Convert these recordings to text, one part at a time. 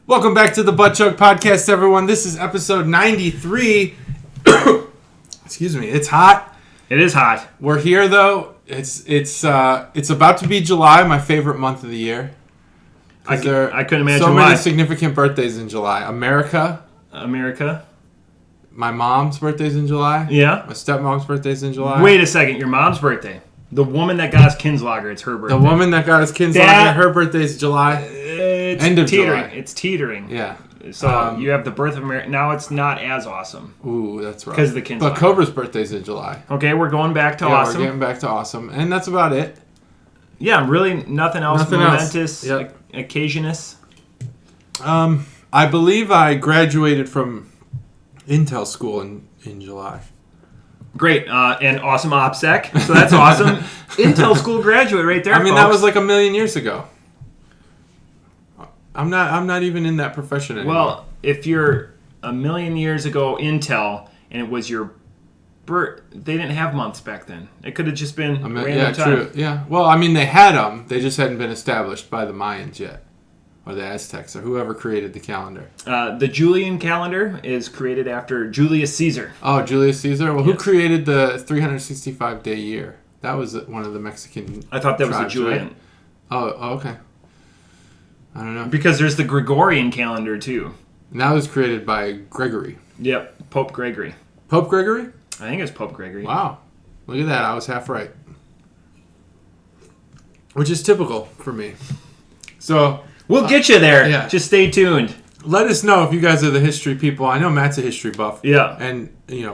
Welcome back to the Butt Chug Podcast, everyone. This is episode 93. Excuse me. It's hot. It is hot. We're here, though. It's about to be July, my favorite month of the year. I couldn't imagine so why. many significant birthdays in July. America. My mom's birthday's in July. Yeah. My stepmom's birthday's in July. Wait a second. Your mom's birthday. The woman that got us Kinslager, it's her birthday. The woman that got us Kinslager, her birthday's July. It's End of teetering. July. It's teetering. Yeah. So you have the birth of America. Now it's not as awesome. Ooh, that's right. Because of the Kinslager. But Cobra's birthday's in July. Okay, we're going back to awesome. We're getting back to awesome. And that's about it. Yeah, really nothing else Nothing momentous, else. Yep. occasionous. I believe I graduated from Intel school in July. Great, and awesome OPSEC. So that's awesome. Intel school graduate right there, I mean, folks. that was like a million years ago. I'm not even in that profession anymore. Well, if you're a million years ago Intel and it was your birth, they didn't have months back then. It could have just been random time. True. Yeah. Well, I mean, they had them. They just hadn't been established by the Mayans yet, or the Aztecs, or whoever created the calendar. The Julian calendar is created after Julius Caesar. Oh, Julius Caesar. Well, Yes. who created the 365-day year? That was one of the Mexican. I thought that was a tribes, Julian. right? Oh, okay. I don't know. Because there's the Gregorian calendar too. And that was created by Gregory. Yep, Pope Gregory. Pope Gregory? I think it's Pope Gregory. Wow. Look at that. I was half right. Which is typical for me. So, We'll get you there. Yeah. Just stay tuned. let us know if you guys are the history people. I know Matt's a history buff. Yeah. And,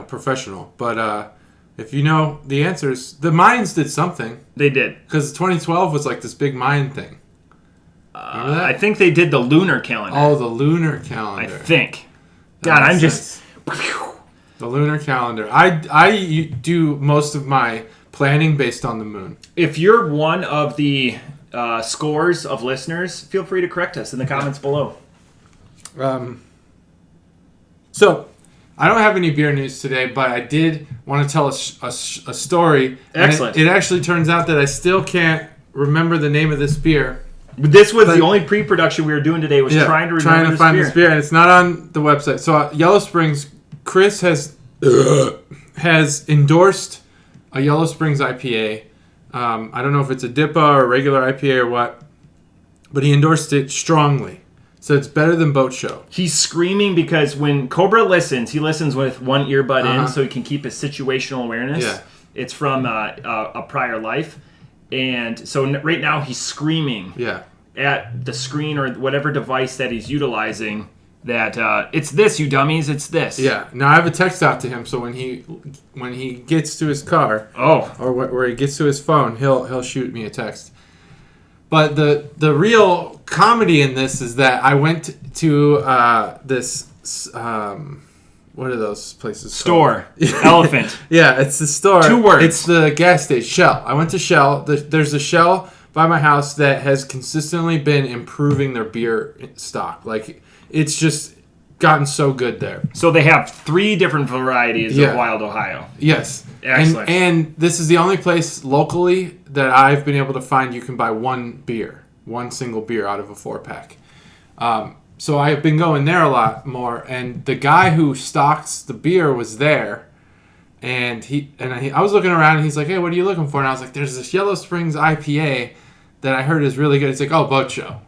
professional. But if you know the answers, the Mayans did something. They did. Because 2012 was like this big Mayan thing. Remember that? I think they did the lunar calendar. Oh, the lunar calendar. I think. That God, makes I'm just... sense. The lunar calendar. I do most of my planning based on the moon. If you're one of the scores of listeners, feel free to correct us in the comments below. So, I don't have any beer news today, but I did want to tell a story. Excellent. It actually turns out that I still can't remember the name of this beer. This was the only pre-production we were doing today was trying to remember find this beer, and it's not on the website. So Yellow Springs, Chris has endorsed a Yellow Springs IPA. I don't know if it's a DIPA or a regular IPA or what, but he endorsed it strongly. So it's better than Boat Show. He's screaming because when Cobra listens, he listens with one earbud in so he can keep his situational awareness. Yeah. It's from a prior life. And so right now he's screaming at the screen or whatever device that he's utilizing that it's this, you dummies, it's this. Yeah. Now I have a text out to him, so when he gets to his car, or where he gets to his phone, he'll shoot me a text. But the real comedy in this is that I went to this what are those places? Store. Elephant. Yeah, it's the store. 2 words. It's the gas station. Shell. I went to Shell. There's a Shell by my house that has consistently been improving their beer stock. Like, it's just gotten so good there. So they have 3 different varieties of Wild Ohio. Yes. Excellent. And this is the only place locally that I've been able to find you can buy one single beer out of a 4-pack. So I've been going there a lot more, and the guy who stocks the beer was there, and I was looking around, and he's like, "Hey, what are you looking for?" And I was like, "There's this Yellow Springs IPA that I heard is really good." He's like, "Oh, Boat Show."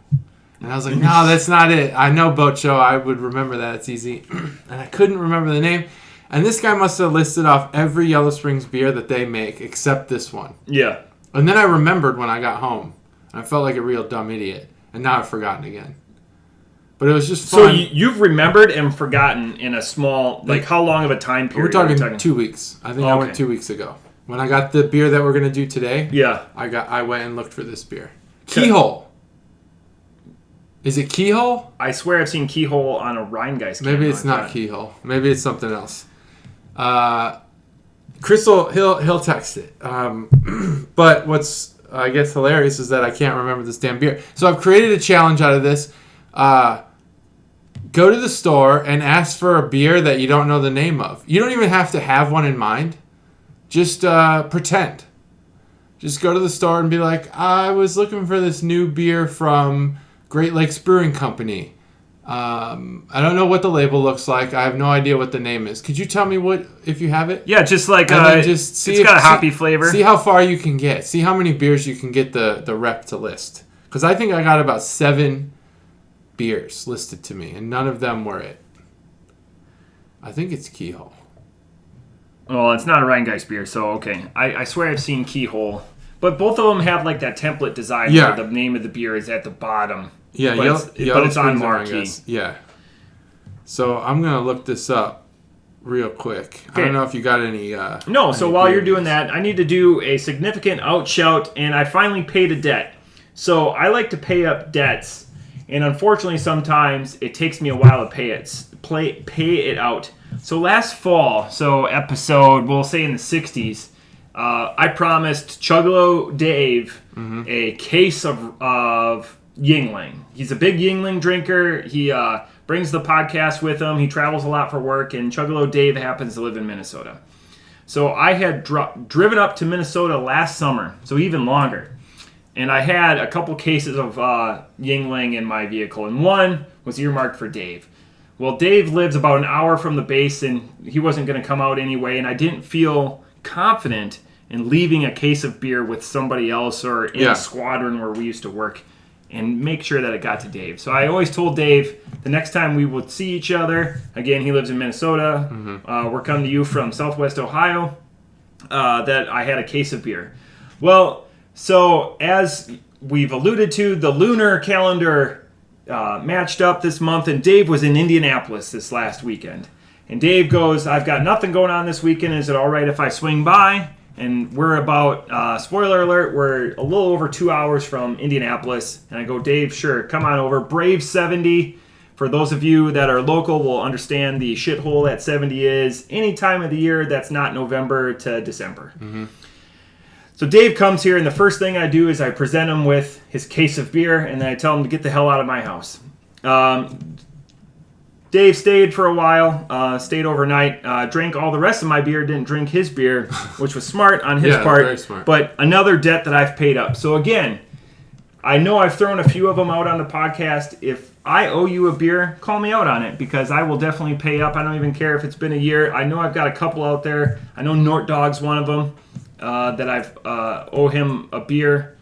And I was like, "No, that's not it. I know Boat Show. I would remember that. It's easy." And I couldn't remember the name. And this guy must have listed off every Yellow Springs beer that they make except this one. Yeah. And then I remembered when I got home. I felt like a real dumb idiot. And now I've forgotten again. But it was just fun. So you've remembered and forgotten in a small, how long of a time period? We're talking 2 weeks. I think I went 2 weeks ago. When I got the beer that we're going to do today, I went and looked for this beer. Keyhole. Is it Keyhole? I swear I've seen Keyhole on a Rheingeist can. Maybe it's not Keyhole. Maybe it's something else. Crystal, he'll text it. But what's, I guess, hilarious is that I can't remember this damn beer. So I've created a challenge out of this. Go to the store and ask for a beer that you don't know the name of. You don't even have to have one in mind. Just pretend. Just go to the store and be like, I was looking for this new beer from Great Lakes Brewing Company. I don't know what the label looks like. I have no idea what the name is. Could you tell me what, if you have it? Yeah, just like just see it's got a hoppy flavor. See how far you can get. See how many beers you can get the rep to list. Because I think I got about 7 beers listed to me, and none of them were it. I think it's Keyhole. Well, it's not a Rheingeist beer, so okay. I swear I've seen Keyhole. But both of them have like that template design where the name of the beer is at the bottom. Yeah, but it's on marquee. Yeah. So I'm going to look this up real quick. Okay. I don't know if you got any... No, so while you're doing that, I need to do a significant outshout, and I finally paid a debt. So I like to pay up debts, and unfortunately sometimes it takes me a while to pay it out. So last fall, so episode, we'll say in the 60s, I promised Chuggalo Dave a case of Yingling. He's a big Yingling drinker. He brings the podcast with him. He travels a lot for work, and Chuggalo Dave happens to live in Minnesota. So I had driven up to Minnesota last summer, so even longer. And I had a couple cases of Yingling in my vehicle, and one was earmarked for Dave. Well, Dave lives about an hour from the base, and he wasn't going to come out anyway, and I didn't feel confident in leaving a case of beer with somebody else or in a squadron where we used to work and make sure that it got to Dave. So I always told Dave the next time we would see each other, again, he lives in Minnesota, we're coming to you from Southwest Ohio, that I had a case of beer. Well, so as we've alluded to, the lunar calendar matched up this month, and Dave was in Indianapolis this last weekend. And Dave goes, I've got nothing going on this weekend. Is it all right if I swing by? And we're about, spoiler alert, we're a little over 2 hours from Indianapolis. And I go, Dave, sure, come on over. Brave 70. For those of you that are local will understand the shithole that 70 is any time of the year that's not November to December. So Dave comes here, and the first thing I do is I present him with his case of beer, and then I tell him to get the hell out of my house. Dave stayed for a while, stayed overnight, drank all the rest of my beer, didn't drink his beer, which was smart on his part, very smart. But another debt that I've paid up. So again, I know I've thrown a few of them out on the podcast. If I owe you a beer, call me out on it, because I will definitely pay up. I don't even care if it's been a year. I know I've got a couple out there. I know Nort Dog's one of them, that I've owe him a beer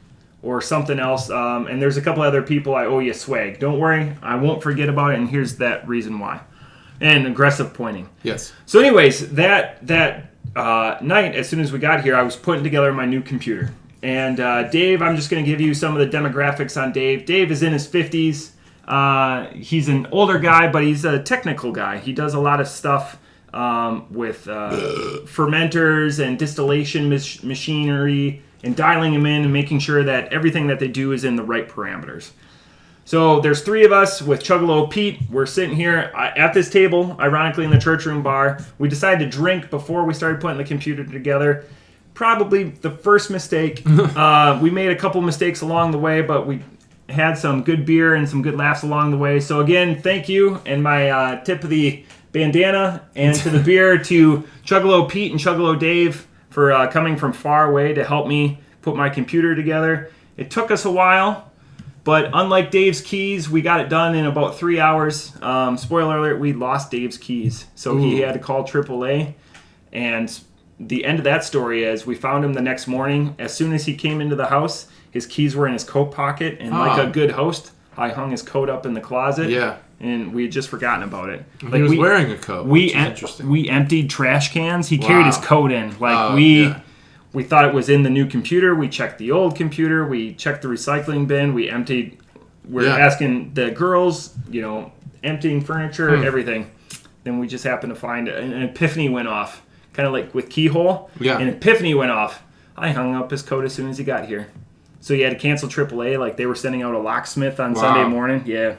or something else, and there's a couple other people I owe you swag. Don't worry, I won't forget about it, and here's that reason why. And aggressive pointing. Yes. So anyways, that night, as soon as we got here, I was putting together my new computer. And Dave, I'm just going to give you some of the demographics on Dave. Dave is in his 50s. He's an older guy, but he's a technical guy. He does a lot of stuff with fermenters and distillation machinery, and dialing them in and making sure that everything that they do is in the right parameters. So there's 3 of us with Chuggalo Pete. We're sitting here at this table, ironically in the church room bar. We decided to drink before we started putting the computer together. Probably the first mistake. We made a couple mistakes along the way, but we had some good beer and some good laughs along the way. So again, thank you, and my tip of the bandana and to the beer to Chuggalo Pete and Chuggalo Dave for coming from far away to help me put my computer together. It took us a while, but unlike Dave's keys, we got it done in about 3 hours. Spoiler alert, we lost Dave's keys, so he had to call AAA. And the end of that story is we found him the next morning. As soon as he came into the house, his keys were in his coat pocket, and like a good host, I hung his coat up in the closet. Yeah. And we had just forgotten about it. He was wearing a coat. We emptied trash cans. He carried his coat in. We thought it was in the new computer. We checked the old computer. We checked the recycling bin. We emptied. We're asking the girls, emptying furniture, everything. Then we just happened to find an epiphany went off, kind of like with Keyhole. Yeah. An epiphany went off. I hung up his coat as soon as he got here. So he had to cancel AAA. Like they were sending out a locksmith on Sunday morning. Yeah.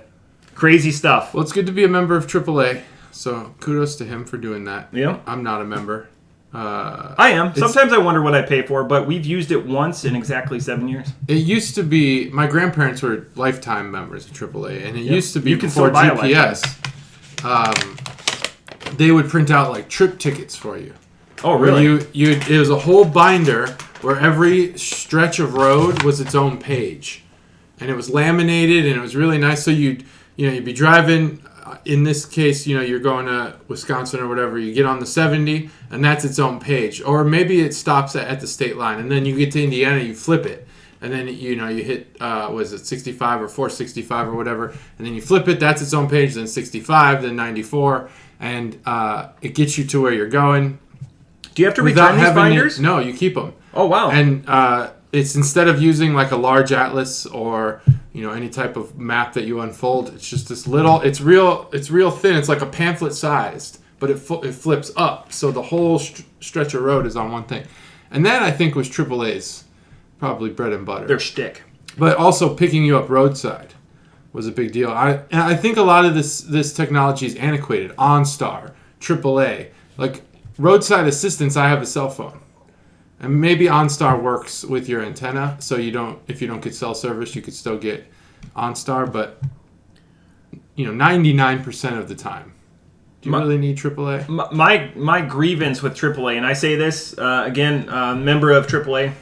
Crazy stuff. Well, it's good to be a member of AAA, so kudos to him for doing that. Yeah. I'm not a member. I am. Sometimes I wonder what I pay for, but we've used it once in exactly 7 years. It used to be, my grandparents were lifetime members of AAA, and it used to be you before GPS. They would print out like trip tickets for you. Oh, really? It was a whole binder where every stretch of road was its own page. And it was laminated, and it was really nice. So you'd you'd be driving. In this case, you're going to Wisconsin or whatever. You get on the 70, and that's its own page. Or maybe it stops at the state line, and then you get to Indiana, you flip it. And then, you hit, 65 or 465 or whatever. And then you flip it, that's its own page, then 65, then 94. And it gets you to where you're going. Do you have to return these binders? No, you keep them. Oh, wow. And it's instead of using like a large atlas or any type of map that you unfold, it's just this little. It's real thin. It's like a pamphlet sized, but it flips up, so the whole stretch of road is on one thing. And that I think was AAA's probably bread and butter. Their shtick. But also picking you up roadside was a big deal. I think a lot of this technology is antiquated. OnStar, AAA, like roadside assistance. I have a cell phone. And maybe OnStar works with your antenna, so if you don't get cell service, you could still get OnStar. But 99% of the time, do you really need AAA? My grievance with AAA, and I say this again, member of AAA,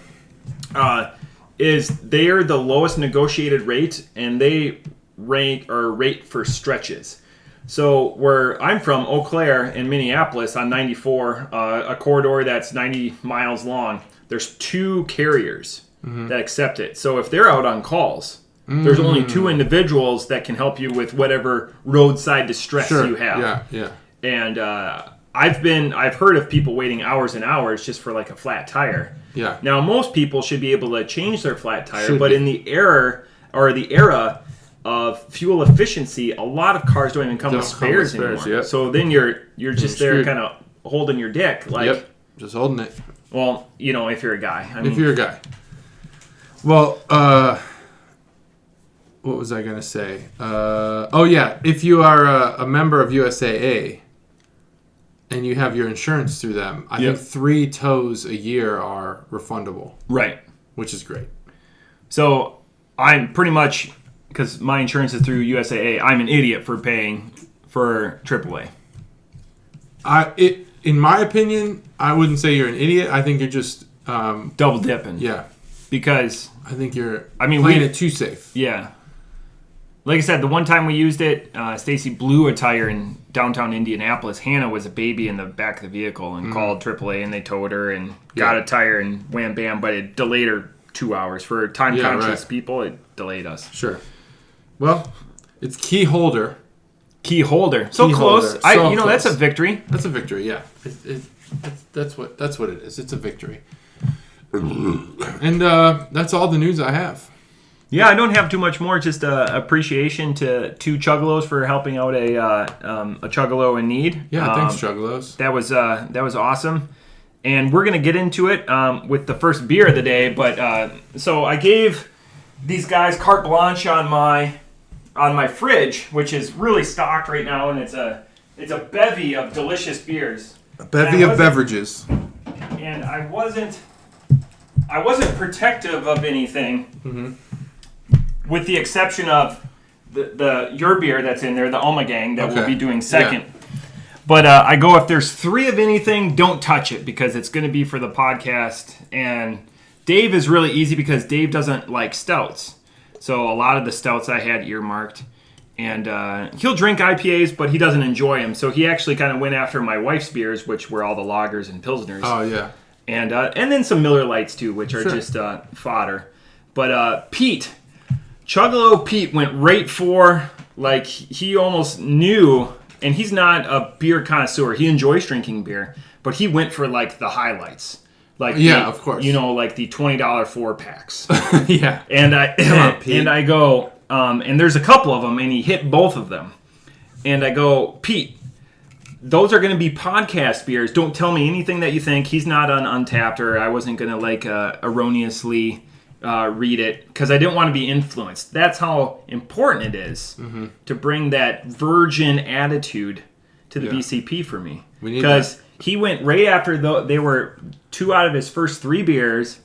is they are the lowest negotiated rate, and they rate for stretches. So where I'm from, Eau Claire in Minneapolis on 94, a corridor that's 90 miles long, there's 2 carriers that accept it. So if they're out on calls, there's only 2 individuals that can help you with whatever roadside distress you have. Yeah. And I've heard of people waiting hours and hours just for like a flat tire. Yeah. Now most people should be able to change their flat tire, but in the era of fuel efficiency, a lot of cars don't even come with spares anymore. Yep. So then you're just there kind of holding your dick. Like, just holding it. Well, if you're a guy. If you're a guy. Well, what was I going to say? If you are a member of USAA and you have your insurance through them, I think 3 tows a year are refundable. Right. Which is great. So I'm pretty much... because my insurance is through USAA, I'm an idiot for paying for AAA. In my opinion, I wouldn't say you're an idiot. I think you're just... double dipping. Yeah. Because... I think you're playing it too safe. Yeah. Like I said, the one time we used it, Stacy blew a tire in downtown Indianapolis. Hannah was a baby in the back of the vehicle and called AAA, and they towed her and got a tire and wham bam, but it delayed her 2 hours. For time-conscious people, it delayed us. Sure. Well, it's key holder. Key holder. So close. Close. That's a victory. That's a victory, yeah. That's what it is. It's a victory. And that's all the news I have. Yeah, I don't have too much more. Just appreciation to 2 Chuggalos for helping out a Chuggalo in need. Yeah, thanks, Chuggalos. That was awesome. And we're going to get into it with the first beer of the day. But so I gave these guys carte blanche on my fridge, which is really stocked right now, and it's a bevy of delicious beers. A bevy of beverages. And I wasn't protective of anything, with the exception of your beer that's in there, the Oma Gang, that we'll be doing second. Yeah. But I go, if there's 3 of anything, don't touch it, because it's going to be for the podcast. And Dave is really easy because Dave doesn't like stouts. So a lot of the stouts I had earmarked. And he'll drink IPAs, but he doesn't enjoy them. So he actually kind of went after my wife's beers, which were all the lagers and pilsners. Oh, yeah. And then some Miller Lights, too, which are just fodder. But Pete, Chuggalo Pete went right for, like, he almost knew, and he's not a beer connoisseur. He enjoys drinking beer, but he went for, like, the highlights. Like, of course. Like the $20 4-packs. Yeah. And I go, and there's a couple of them, and he hit both of them. And I go, Pete, those are going to be podcast beers. Don't tell me anything that you think. He's not on Untapped, or I wasn't going to erroneously read it, because I didn't want to be influenced. That's how important it is to bring that virgin attitude to the VCP for me. Because he went right after they were 2 out of his first 3 beers,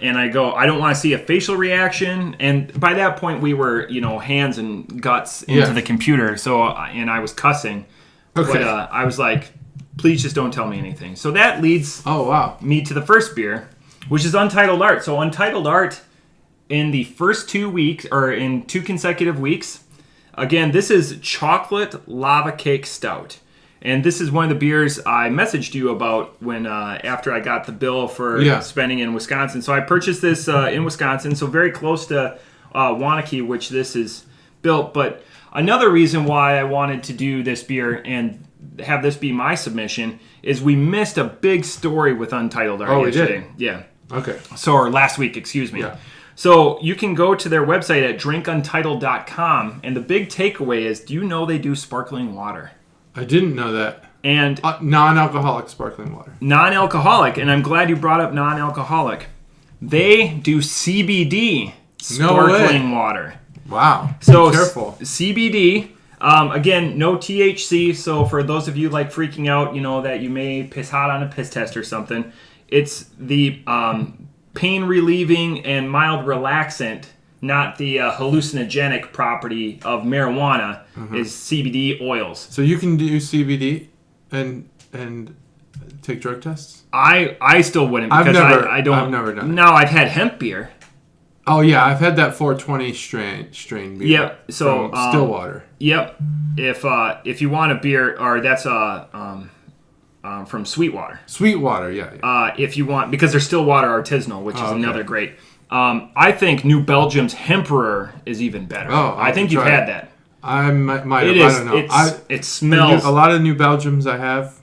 and I go, I don't want to see a facial reaction. And by that point, we were, hands and guts into the computer. So, and I was cussing. Okay. But I was like, please just don't tell me anything. So that leads me to the first beer, which is Untitled Art. So Untitled Art, in the first 2 weeks, or in 2 consecutive weeks, Again, this is Chocolate Lava Cake Stout. And this is one of the beers I messaged you about when after I got the bill for spending in Wisconsin. So I purchased this in Wisconsin, so very close to Wanakee, which this is built. But another reason why I wanted to do this beer and have this be my submission is we missed a big story with Untitled yesterday. Yeah. Okay. So, or last week, excuse me. Yeah. So you can go to their website at drinkuntitled.com, and the big takeaway is, do you know they do sparkling water? I didn't know that. And non-alcoholic sparkling water. Non-alcoholic, and I'm glad you brought up non-alcoholic. They do CBD sparkling water. Wow. So be careful. CBD, again, no THC. So for those of you like freaking out, that you may piss hot on a piss test or something, it's the pain relieving and mild relaxant, not the hallucinogenic property of marijuana, is CBD oils. So you can do CBD and take drug tests? I still wouldn't because I don't. I've never done it. No, I've had hemp beer. Oh yeah, I've had that 420 strain beer. Yep. So from Stillwater. Yep. If you want a beer, or that's from Sweetwater. Sweetwater, yeah. If you want, because they're Stillwater artisanal, which is another great. I think New Belgium's Hemperor is even better. I think you've had that. I might have. It is, I don't know. It smells. A lot of New Belgiums I have.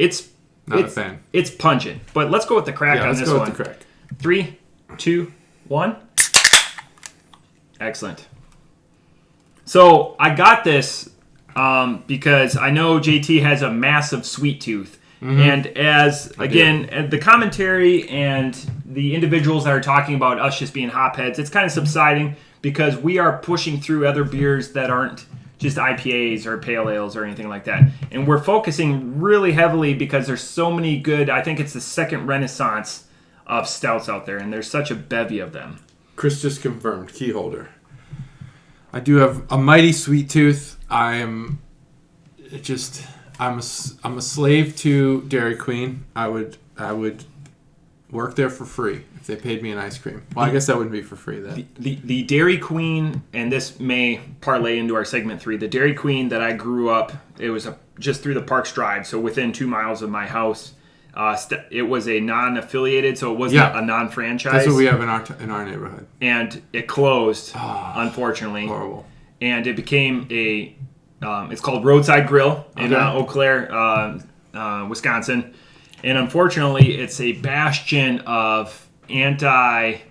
Not a fan. It's pungent. But let's go with the crack on this one. Let's go with the crack. 3, 2, 1. Excellent. So I got this because I know JT has a massive sweet tooth. And again, the commentary and the individuals that are talking about us just being hopheads, it's kind of subsiding because we are pushing through other beers that aren't just IPAs or pale ales or anything like that. And we're focusing really heavily because there's so many good, I think it's the second renaissance of stouts out there, and there's such a bevy of them. Chris just confirmed, key holder. I do have a mighty sweet tooth. I'm a slave to Dairy Queen. I would work there for free if they paid me an ice cream. Well, I guess that wouldn't be for free then. The Dairy Queen, and this may parlay into our segment 3. The Dairy Queen that I grew up, it was just through the Parks Drive, so within 2 miles of my house. It was a non-affiliated, so it wasn't a non-franchise. That's what we have in our neighborhood. And it closed, unfortunately. Horrible. And it became it's called Roadside Grill in Eau Claire, Wisconsin. And unfortunately, it's a bastion of current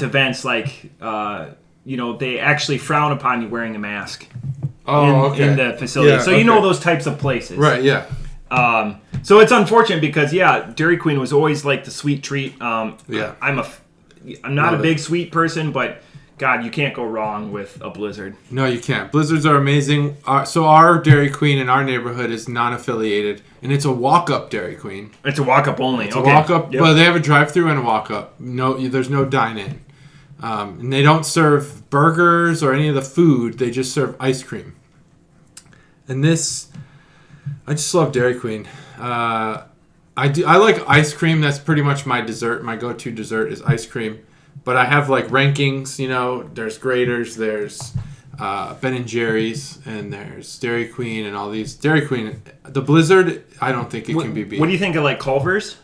events. Like, they actually frown upon you wearing a mask in the facility. Yeah, so you know those types of places. Right, yeah. So it's unfortunate because, Dairy Queen was always like the sweet treat. I'm not a big sweet person, but God, you can't go wrong with a Blizzard. No, you can't. Blizzards are amazing. So our Dairy Queen in our neighborhood is non-affiliated, and it's a walk-up Dairy Queen. It's a walk-up only. It's a walk-up. Yep. Well, they have a drive-through and a walk-up. No, there's no dine-in. And they don't serve burgers or any of the food. They just serve ice cream. And this, I just love Dairy Queen. I like ice cream. That's pretty much my dessert. My go-to dessert is ice cream. But I have like rankings, there's Graders, there's Ben & Jerry's, and there's Dairy Queen and all these. Dairy Queen, the Blizzard, I don't think it can be beat. What do you think of like Culver's?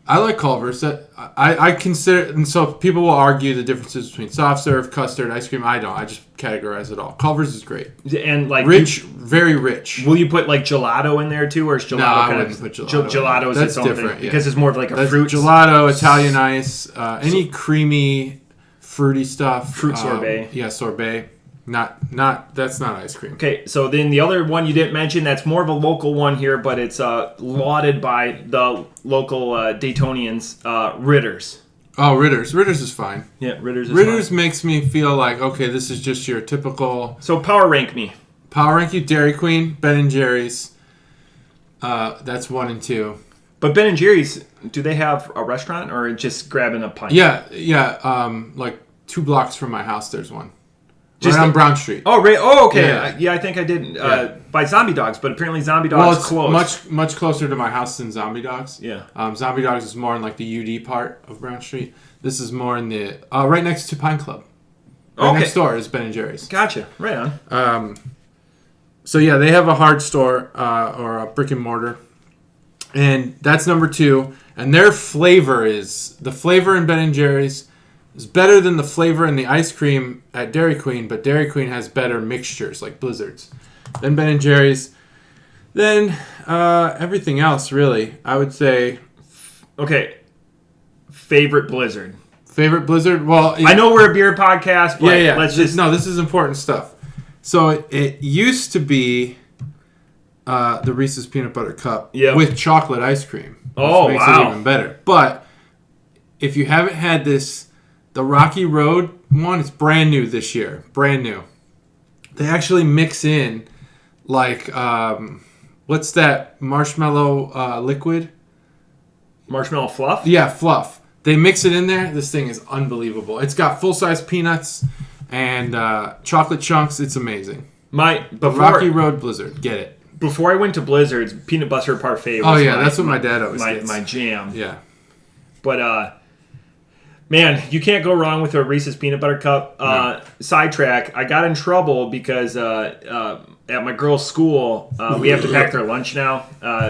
I like Culver's. I consider, and so people will argue the differences between soft serve, custard, ice cream. I don't. I just categorize it all. Culver's is great. And like very rich. Will you put like gelato in there too, or is gelato I wouldn't put gelato. Gelato is its own thing because it's more of like a fruit. Gelato, Italian ice, any creamy, fruity stuff. Fruit sorbet. Sorbet. That's not ice cream. Okay, so then the other one you didn't mention, that's more of a local one here, but it's lauded by the local Daytonians, Ritter's. Oh, Ritter's. Ritter's is fine. Yeah, Ritter's makes me feel like, okay, this is just your typical... So power rank me. Power rank you, Dairy Queen, Ben & Jerry's. That's 1 and 2. But Ben & Jerry's, do they have a restaurant or just grabbing a pint? Yeah. Like 2 blocks from my house, there's one. Just on Brown Street. Oh, right. Oh, okay. Yeah, I think I did by Zombie Dogs, but apparently Zombie Dogs closed. Much closer to my house than Zombie Dogs. Yeah. Zombie Dogs is more in like the UD part of Brown Street. This is more in the right next to Pine Club. Right next door is Ben & Jerry's. Gotcha. Right on. So, yeah, they have a hard store or a brick and mortar. And that's number 2. And their flavor the flavor in Ben & Jerry's is better than the flavor in the ice cream at Dairy Queen, but Dairy Queen has better mixtures, like Blizzards. Then Ben & Jerry's. Then everything else, really, I would say. Okay. Favorite Blizzard. Favorite Blizzard? Well, I know we're a beer podcast, but let's just... No, this is important stuff. So it used to be the Reese's Peanut Butter Cup with chocolate ice cream. Which makes it even better. But if you haven't had this, the Rocky Road one, it's brand new this year. Brand new. They actually mix in, like, what's that marshmallow liquid? Marshmallow fluff? Yeah, fluff. They mix it in there. This thing is unbelievable. It's got full-size peanuts and chocolate chunks. It's amazing. Rocky Road Blizzard. Get it. Before I went to Blizzard's, peanut butter parfait was that's what my dad always gets. My jam. Yeah. But, man, you can't go wrong with a Reese's Peanut Butter Cup. No. Sidetrack, I got in trouble because at my girls' school, we have to pack their lunch now.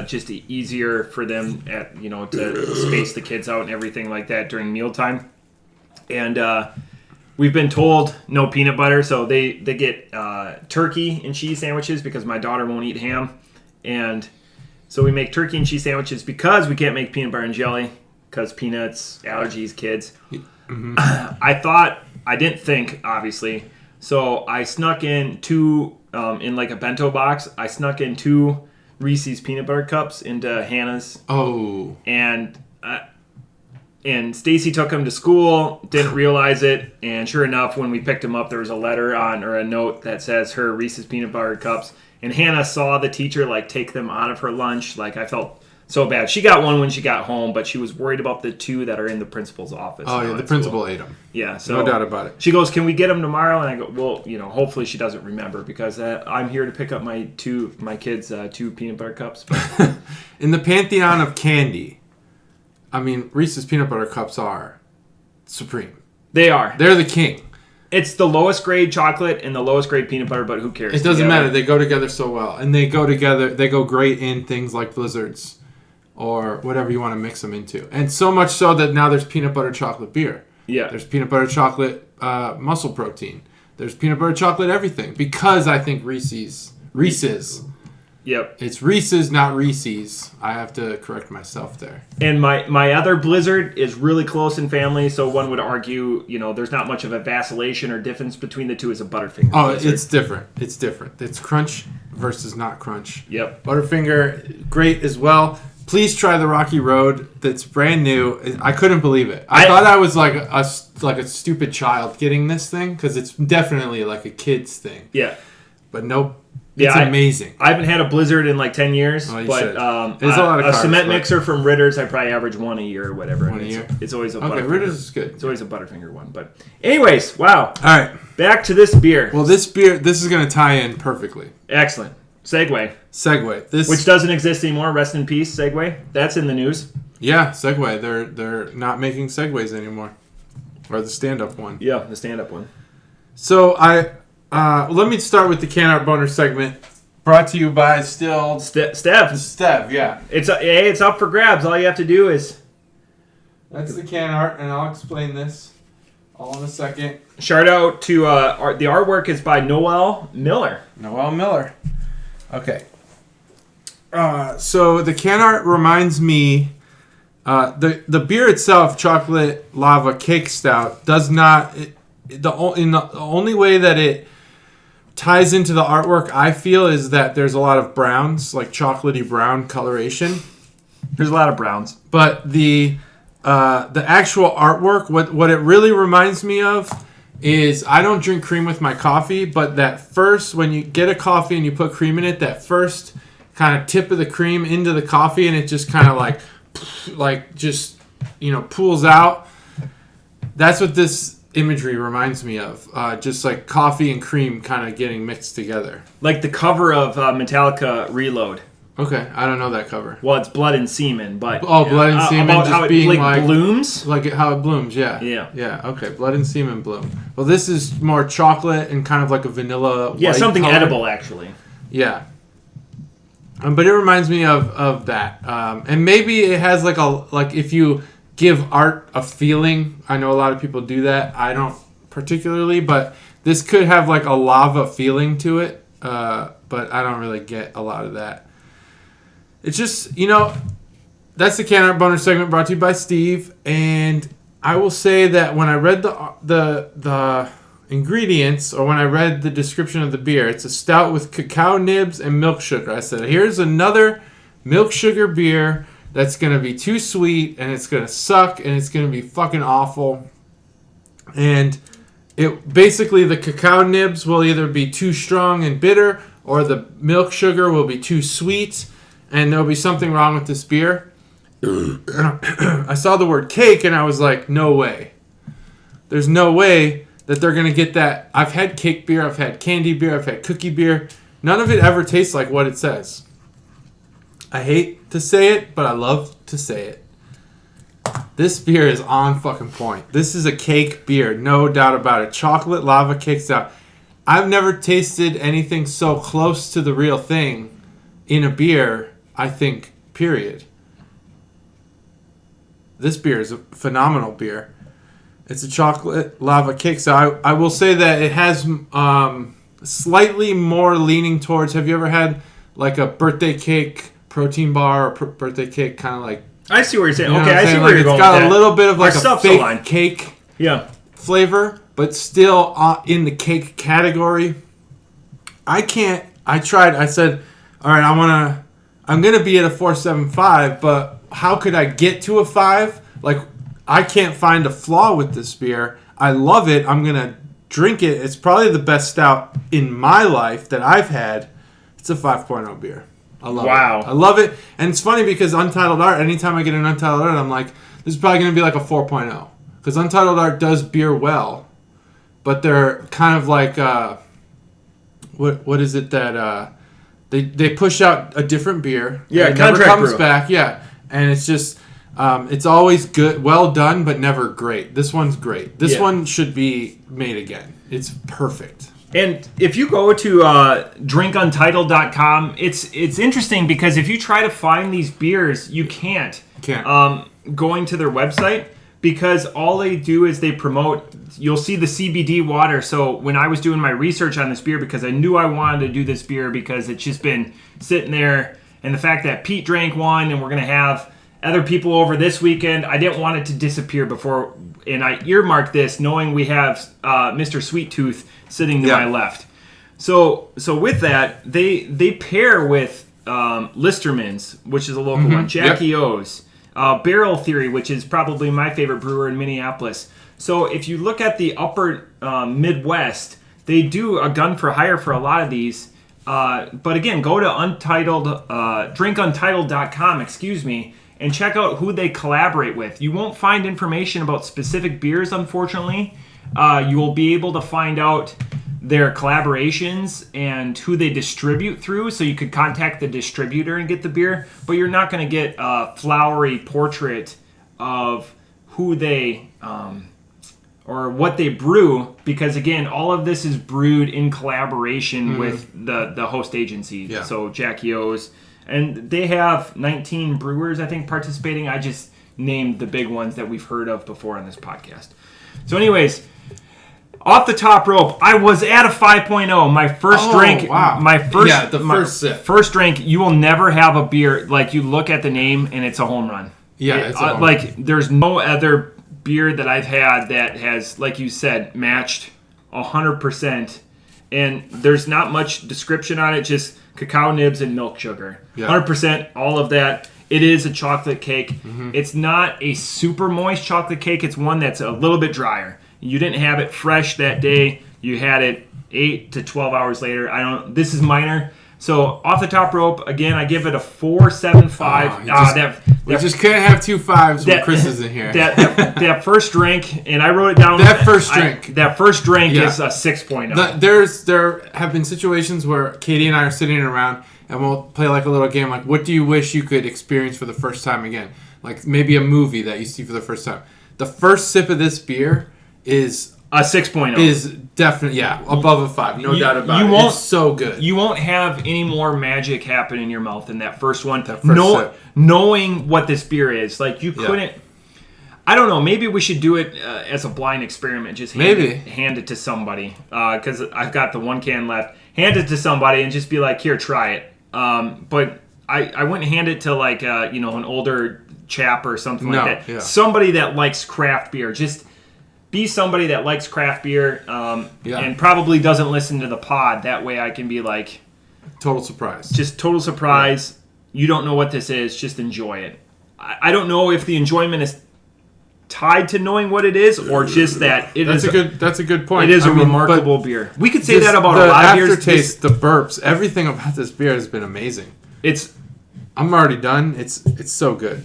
Just easier for them to space the kids out and everything like that during mealtime. And we've been told no peanut butter, so they get turkey and cheese sandwiches because my daughter won't eat ham. And so we make turkey and cheese sandwiches because we can't make peanut butter and jelly because peanuts, allergies, kids. Mm-hmm. I didn't think, obviously. So I snuck in 2, in like a bento box, I snuck in 2 Reese's Peanut Butter Cups into Hannah's. Oh. And Stacy took them to school, didn't realize it, and sure enough, when we picked them up, there was a letter or a note that says her Reese's Peanut Butter Cups. And Hannah saw the teacher take them out of her lunch. I felt so bad. She got one when she got home, but she was worried about the 2 that are in the principal's office. Oh yeah, the principal ate them. Yeah, so no doubt about it. She goes, "Can we get them tomorrow?" And I go, "Well, hopefully she doesn't remember because I'm here to pick up my kids' 2 peanut butter cups." But in the pantheon of candy, I mean, Reese's Peanut Butter Cups are supreme. They are. They're the king. It's the lowest grade chocolate and the lowest grade peanut butter, but who cares? It doesn't matter. They go together so well. And they go together. They go great in things like Blizzards or whatever you want to mix them into. And so much so that now there's peanut butter chocolate beer. Yeah. There's peanut butter chocolate muscle protein. There's peanut butter chocolate everything. Because I think Reese's. Yep. It's Reese's, not Reese's. I have to correct myself there. And my other Blizzard is really close in family, so one would argue, there's not much of a vacillation or difference between the two as a Butterfinger. Oh, Blizzard. It's different. It's different. It's crunch versus not crunch. Yep. Butterfinger, great as well. Please try the Rocky Road. That's brand new. I couldn't believe it. I thought I was like a stupid child getting this thing because it's definitely like a kid's thing. Yeah. But nope. It's amazing. I haven't had a Blizzard in like 10 years, but a cement mixer from Ritter's, I probably average one a year or whatever. One a year? It's always a Butterfinger. Ritter's is good. It's always a Butterfinger one. But anyways, wow. All right. Back to this beer. Well, this is going to tie in perfectly. Excellent. Segway. Which doesn't exist anymore. Rest in peace, Segway. That's in the news. Yeah, Segway. They're not making Segways anymore. Or the stand-up one. Yeah, the stand-up one. So let me start with the Can Art Boner segment, brought to you by Stev. Stev, yeah. It's up for grabs. All you have to do is... That's the can art, and I'll explain this all in a second. Shout out to... the artwork is by Noel Miller. Okay. So the can art reminds me... the beer itself, Chocolate Lava Cake Stout, does not... The only way that it ties into the artwork, I feel, is that there's a lot of browns, like chocolatey brown coloration. There's a lot of browns. But the actual artwork, what it really reminds me of is I don't drink cream with my coffee, but that first, when you get a coffee and you put cream in it, that first kind of tip of the cream into the coffee and it just kind of pools out. That's what this imagery reminds me of, just like coffee and cream kind of getting mixed together, like the cover of Metallica Reload. Okay, I don't know that cover. Well, it's blood and semen, but blood and semen about just how it being blooms, like how it blooms. Yeah. Okay, blood and semen bloom. Well, this is more chocolate and kind of like a vanilla. Yeah, something color. edible actually. Yeah. But it reminds me of that, and maybe it has like if you give art a feeling. I know a lot of people do that. I don't particularly, but this could have like a lava feeling to it. But I don't really get a lot of that. It's just, that's the Can Art Boner segment brought to you by Steve. And I will say that when I read the ingredients, or when I read the description of the beer, it's a stout with cacao nibs and milk sugar. I said, here's another milk sugar beer that's going to be too sweet, and it's going to suck, and it's going to be fucking awful. And it basically, the cacao nibs will either be too strong and bitter, or the milk sugar will be too sweet, and there'll be something wrong with this beer. I saw the word cake, and I was like, no way. There's no way that they're going to get that. I've had cake beer, I've had candy beer, I've had cookie beer. None of it ever tastes like what it says. I hate to say it, but I love to say it. This beer is on fucking point. This is a cake beer, no doubt about it. Chocolate lava cake stout. I've never tasted anything so close to the real thing in a beer, I think, period. This beer is a phenomenal beer. It's a chocolate lava cake. So I will say that it has slightly more leaning towards, have you ever had like a birthday cake protein bar or birthday cake kind of like... I see what you're saying. You know okay, I see where you're going with that. It's got a little bit of like a fake line. Cake flavor, but still in the cake category. I said, all right, I'm going to be at a 4.75, but how could I get to a 5? Like, I can't find a flaw with this beer. I love it. I'm going to drink it. It's probably the best stout in my life that I've had. It's a 5.0 beer. I love it. I love it. And it's funny because Untitled Art, anytime I get an Untitled Art, I'm like, this is probably going to be like a 4.0. Because Untitled Art does beer well, but they're kind of like, what is it that, they push out a different beer. Yeah, it never comes back. Yeah. And it's just, it's always good, well done, but never great. This one's great. This one should be made again. It's perfect. And if you go to drinkuntitled.com, it's interesting because if you try to find these beers, you can't. Going to their website, because all they do is they promote, you'll see the CBD water. So when I was doing my research on this beer, because I knew I wanted to do this beer because it's just been sitting there, and the fact that Pete drank one and we're going to have other people over this weekend, I didn't want it to disappear before, and I earmarked this knowing we have Mr. Sweet Tooth sitting to my left. So with that, they pair with Listermann's, which is a local one, Jackie O's, Barrel Theory, which is probably my favorite brewer in Minneapolis. So if you look at the upper Midwest, they do a gun for hire for a lot of these. But again, go to drinkuntitled.com, and check out who they collaborate with. You won't find information about specific beers, unfortunately. You will be able to find out their collaborations and who they distribute through, so you could contact the distributor and get the beer, but you're not going to get a flowery portrait of who they or what they brew, because again, all of this is brewed in collaboration with the host agency. So Jackie O's, and they have 19 brewers, I think, participating. I just named the big ones that we've heard of before on this podcast. So anyways, off the top rope, I was at a 5.0. My first drink, my first sip. First drink, you will never have a beer, like you look at the name and it's a home run. It's a home run. There's no other beer that I've had that has, like you said, matched 100%. And there's not much description on it, just cacao nibs and milk sugar. 100%, all of that. It is a chocolate cake. It's not a super moist chocolate cake. It's one that's a little bit drier. You didn't have it fresh that day. You had it 8 to 12 hours later. This is minor, So off the top rope, again, I give it a 4.75. We just couldn't have 2 5s when Chris is in here. That first drink, and I wrote it down. That first drink is a 6.0. There have been situations where Katie and I are sitting around and we'll play like a little game, like what do you wish you could experience for the first time again? Like maybe a movie that you see for the first time. The first sip of this beer is a 6.0. Is definitely, above a 5. No doubt about it. It's so good. You won't have any more magic happen in your mouth than that first one. That first sip. Knowing what this beer is. Like, you couldn't... I don't know. Maybe we should do it as a blind experiment. Just hand it to somebody. Because I've got the 1 can left. Hand it to somebody and just be like, here, try it. But I wouldn't hand it to, like, an older chap or something like that. Yeah. Somebody that likes craft beer. Just... be somebody that likes craft beer and probably doesn't listen to the pod. That way I can be like... total surprise. Just total surprise. Yeah. You don't know what this is. Just enjoy it. I don't know if the enjoyment is tied to knowing what it is or just that it is... That's a good point. It is a remarkable beer. We could say that about a lot of beers. The aftertaste, the burps, everything about this beer has been amazing. I'm already done. It's so good.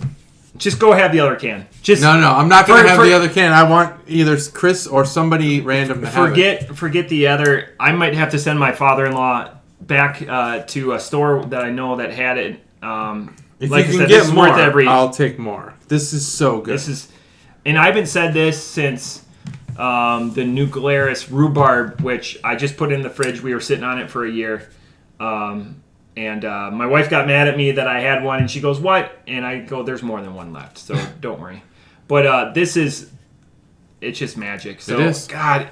Just go have the other can. No, I'm not going to have the other can. I want either Chris or somebody random to have it. Forget the other. I might have to send my father-in-law back to a store that I know that had it. If like you can get more, I'll take more. This is so good. And I haven't said this since the Nuclearis rhubarb, which I just put in the fridge. We were sitting on it for a year. And my wife got mad at me that I had one, and she goes, "What?" And I go, "There's more than one left, so don't worry." But it's just magic. So, it is. God,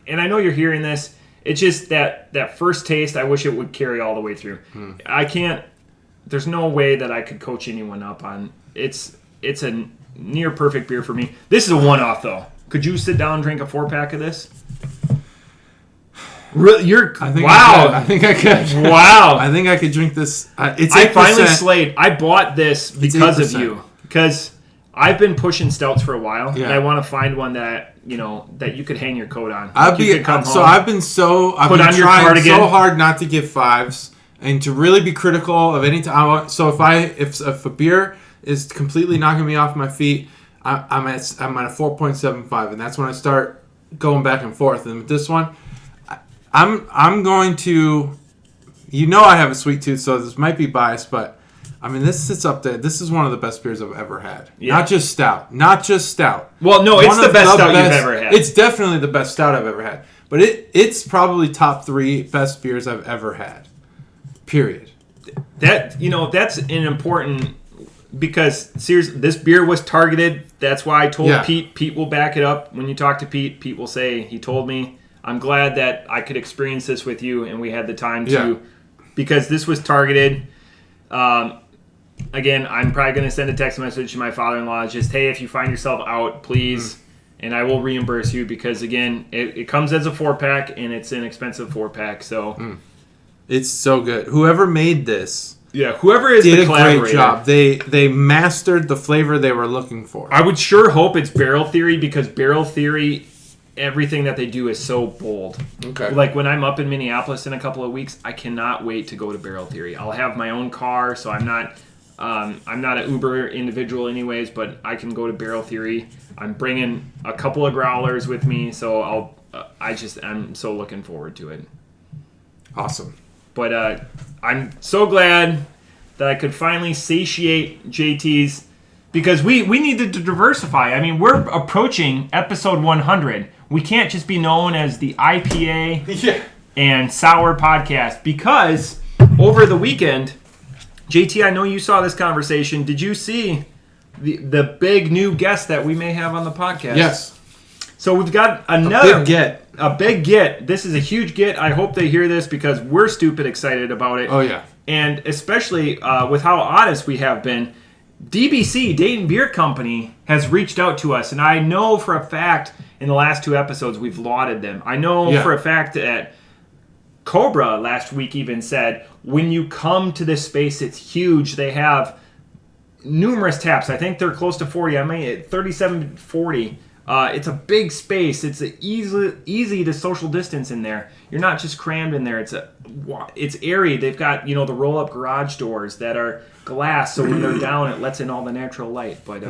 and I know you're hearing this. It's just that first taste, I wish it would carry all the way through. I can't, there's no way that I could coach anyone up on. It's a near perfect beer for me. This is a one-off, though. Could you sit down and drink a 4-pack of this? I think I could. Wow. I think I could drink this. It's 8%. I finally slayed. I bought this because of you. Because I've been pushing stouts for a while. Yeah. And I want to find one that you could hang your coat on. I've been trying so hard not to give 5s and to really be critical of any time. So if a beer is completely knocking me off my feet, I'm at a 4.75, and that's when I start going back and forth. And with this one, I'm going to, I have a sweet tooth, so this might be biased, but I mean, this sits up there. This is one of the best beers I've ever had. Yeah. Not just stout. Well, no, it's the best stout you've ever had. It's definitely the best stout I've ever had. But it's probably top 3 best beers I've ever had. Period. That's an important, because seriously, this beer was targeted. That's why I told Pete. Pete will back it up. When you talk to Pete, Pete will say, he told me. I'm glad that I could experience this with you, and we had the time to, because this was targeted. Again, I'm probably going to send a text message to my father-in-law, just, hey, if you find yourself out, please, and I will reimburse you, because, again, it comes as a 4-pack, and it's an expensive 4-pack, so. It's so good. Whoever made this whoever is the collaborator, great job. They mastered the flavor they were looking for. I would sure hope it's Barrel Theory, because Barrel Theory, everything that they do is so bold. Okay. Like when I'm up in Minneapolis in a couple of weeks, I cannot wait to go to Barrel Theory. I'll have my own car, so I'm not an Uber individual anyways, but I can go to Barrel Theory. I'm bringing a couple of growlers with me, so I'm so looking forward to it. Awesome. But I'm so glad that I could finally satiate JT's, because we needed to diversify. I mean, we're approaching episode 100. We can't just be known as the IPA and sour podcast, because over the weekend, JT, I know you saw this conversation. Did you see the big new guest that we may have on the podcast? Yes. So we've got another... A big get. This is a huge get. I hope they hear this, because we're stupid excited about it. Oh, yeah. And especially with how honest we have been, DBC, Dayton Beer Company, has reached out to us. And I know for a fact in the last 2 episodes we've lauded them. I know for a fact that Cobra last week even said, when you come to this space, it's huge. They have numerous taps. I think they're close to 40. I mean, 37, 40 It's a big space. It's easy to social distance in there. You're not just crammed in there. It's airy. They've got the roll up garage doors that are glass, so when they're down, it lets in all the natural light. But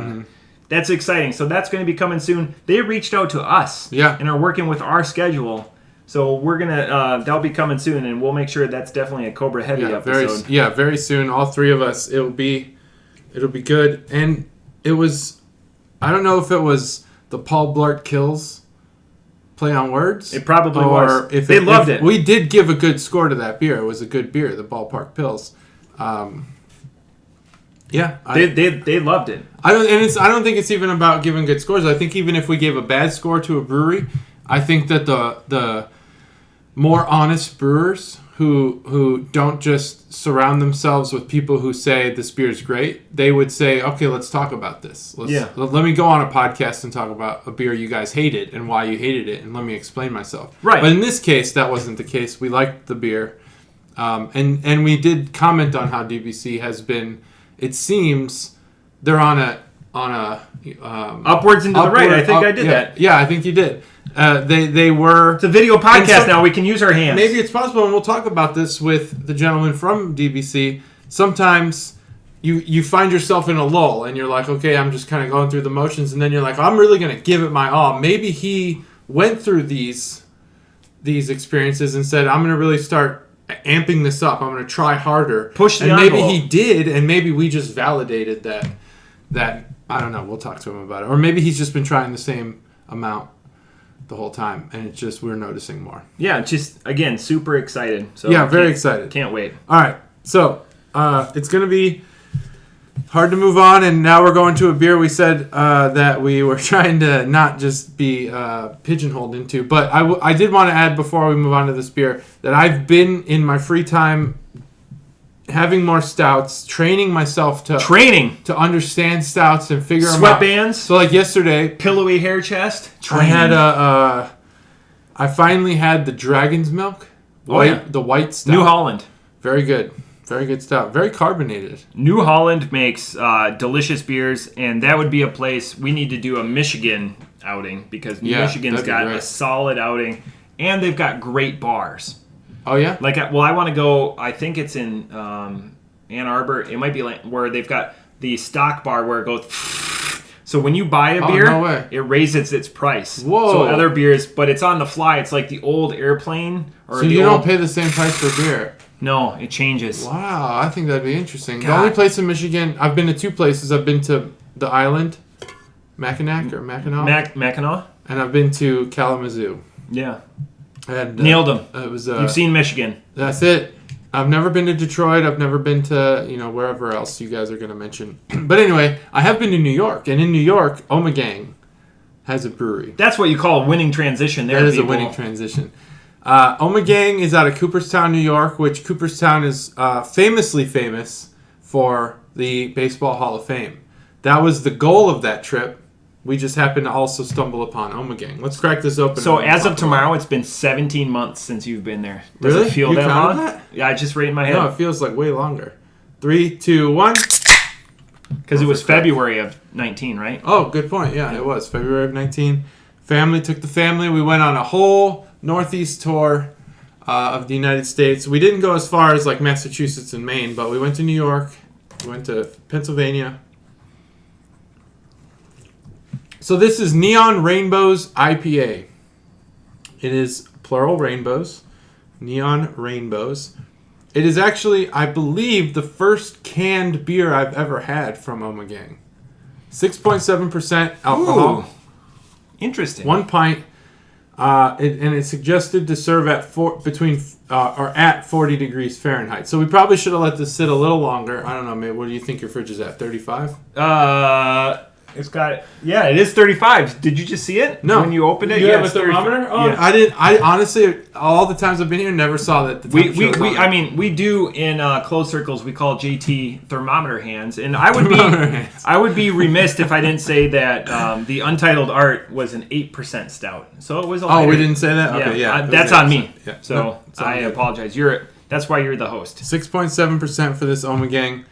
that's exciting. So that's going to be coming soon. They reached out to us, and are working with our schedule. So we're gonna that'll be coming soon, and we'll make sure that's definitely a Cobra Heavy episode. Very soon. All three of us. It'll be good. And it was, I don't know if it was the Paul Blart Kills play on words. It probably was. If they loved it. We did give a good score to that beer. It was a good beer, the Ballpark Pills. They loved it. I don't think it's even about giving good scores. I think even if we gave a bad score to a brewery, I think that the more honest brewers who don't just surround themselves with people who say this beer is great, they would say, okay, let's talk about this. Let me go on a podcast and talk about a beer you guys hated and why you hated it, and let me explain myself. Right. But in this case, that wasn't the case. We liked the beer, and we did comment on how DBC has been. It seems they're on a upwards and to the right. I think I did that. Yeah, I think you did. They were. It's a video podcast now. We can use our hands. Maybe it's possible, and we'll talk about this with the gentleman from DBC. Sometimes you find yourself in a lull, and you're like, okay, I'm just kind of going through the motions, and then you're like, I'm really going to give it my all. Maybe he went through these experiences and said, I'm going to really start amping this up. I'm going to try harder. Push the envelope. envelope. Maybe he did, and maybe we just validated that. I don't know. We'll talk to him about it. Or maybe he's just been trying the same amount the whole time, and it's just we're noticing more. Yeah, just again, super excited. So very excited. Can't wait. All right, so it's gonna be hard to move on, and now we're going to a beer we said that we were trying to not just be pigeonholed into. But I did want to add before we move on to this beer that I've been in my free time having more stouts, training myself to understand stouts and figure them out. Sweatbands. So like yesterday, pillowy hair chest. I had I finally had the Dragon's Milk, the white stout. New Holland. Very good stout. Very carbonated. New Holland makes delicious beers, and that would be a place we need to do a Michigan outing because Michigan's got a solid outing, and they've got great bars. Oh, yeah? I want to go, I think it's in Ann Arbor. It might be where they've got the stock bar where it goes... So when you buy a beer, it raises its price. Whoa. So other beers, but it's on the fly. It's like the old airplane. So you don't pay the same price for beer? No, it changes. Wow, I think that'd be interesting. God. The only place in Michigan... I've been to two places. I've been to the island, Mackinac. Mackinac. And I've been to Kalamazoo. Yeah. And, nailed them. It was, you've seen Michigan. That's it. I've never been to Detroit. I've never been to, wherever else you guys are going to mention. But anyway, I have been to New York. And in New York, Omegang has a brewery. That's what you call a winning transition there, That is a winning transition. Omegang is out of Cooperstown, New York, which Cooperstown is famously famous for the Baseball Hall of Fame. That was the goal of that trip. We just happened to also stumble upon Omegang. Let's crack this open. So as of tomorrow, it's been 17 months since you've been there. Does really? It feel you that long? That? Yeah, I just rate in my head. No, it feels like way longer. 3, 2, 1. Because it was February of 19, right? Oh, good point. Yeah, it was February of 19. Took the family. We went on a whole Northeast tour of the United States. We didn't go as far as like Massachusetts and Maine, but we went to New York. We went to Pennsylvania. So this is Neon Rainbows IPA. It is plural rainbows. Neon Rainbows. It is actually, I believe, the first canned beer I've ever had from Omegang. 6.7% alcohol. Ooh, interesting. 1 pint. And it's suggested to serve at at 40 degrees Fahrenheit. So we probably should have let this sit a little longer. I don't know, maybe. What do you think your fridge is at? 35? It's got, it is 35. Did you just see it? No. When you opened it? You have a thermometer? Oh, yeah. I honestly, all the times I've been here, never saw that. We do in closed circles, we call JT thermometer hands. And I would be remiss if I didn't say that the Untitled Art was an 8% stout. So it was a lighter. Oh, we didn't say that? Okay, that's on me. Yeah. So I apologize. That's why you're the host. 6.7% for this Omegang.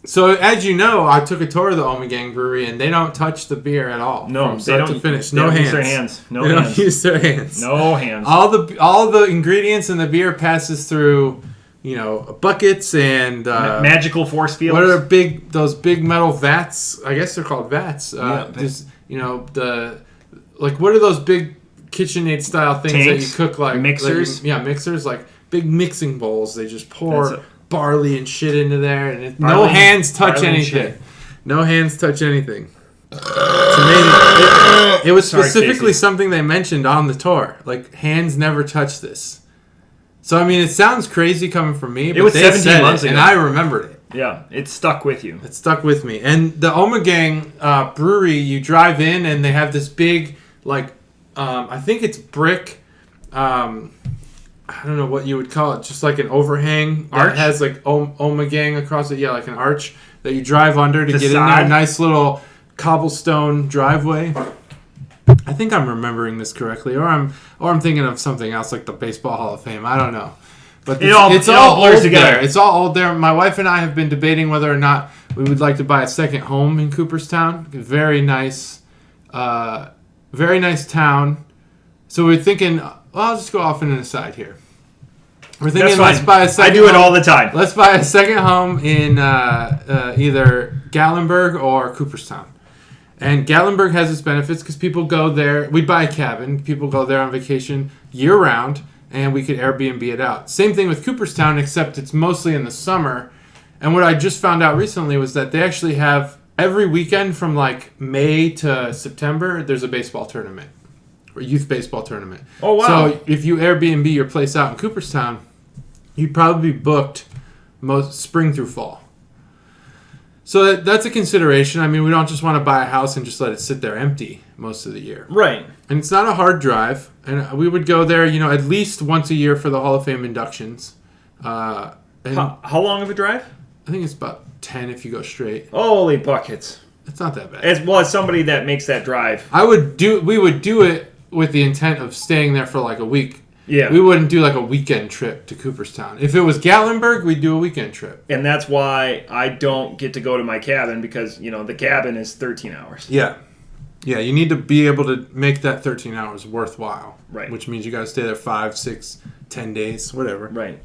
So, as you know, I took a tour of the Omegang Brewery, and they don't touch the beer at all. No, from start to finish. They No don't hands. use their hands. No they hands. don't use their hands. No hands. All the ingredients in the beer passes through, buckets and magical force fields. What are those big metal vats? I guess they're called vats. Just what are those big KitchenAid style things Tanks? that you cook like Mixers? Mixers, like big mixing bowls. They just pour barley and shit into there, and no hands touch anything. No hands touch anything. It's amazing. It was specifically something they mentioned on the tour. Like, hands never touch this. So, I mean, it sounds crazy coming from me, but it was they 17 said months it, ago. and I remembered it. Yeah, it stuck with you. It stuck with me. And the Omegang brewery, you drive in, and they have this big, I think it's brick, I don't know what you would call it, just like an overhang arch? that has like Omegang across it. Yeah, like an arch that you drive under to Facade. get in there. A nice little cobblestone driveway. I think I'm remembering this correctly, or I'm thinking of something else like the Baseball Hall of Fame. I don't know, but it's all blurs old together. there. It's all old there. My wife and I have been debating whether or not we would like to buy a second home in Cooperstown. Very nice town. So we're thinking. Well, I'll just go off in an aside here. We're thinking let's buy a second. I do it all the time. Let's buy a second home in either Gatlinburg or Cooperstown. And Gatlinburg has its benefits because people go there. We buy a cabin. People go there on vacation year round, and we could Airbnb it out. Same thing with Cooperstown, except it's mostly in the summer. And what I just found out recently was that they actually have every weekend from like May to September, there's a baseball tournament. Or youth baseball tournament. Oh, wow. So if you Airbnb your place out in Cooperstown, you'd probably be booked most spring through fall. So that's a consideration. I mean, we don't just want to buy a house and just let it sit there empty most of the year. Right. And it's not a hard drive. And we would go there, at least once a year for the Hall of Fame inductions. How long of a drive? I think it's about 10 if you go straight. Holy buckets. It's not that bad. As somebody that makes that drive. We would do it with the intent of staying there for like a week. Yeah. We wouldn't do like a weekend trip to Cooperstown. If it was Gatlinburg, we'd do a weekend trip. And that's why I don't get to go to my cabin because, the cabin is 13 hours. Yeah. Yeah, you need to be able to make that 13 hours worthwhile. Right. Which means you got to stay there 5, 6, 10 days, whatever. Right.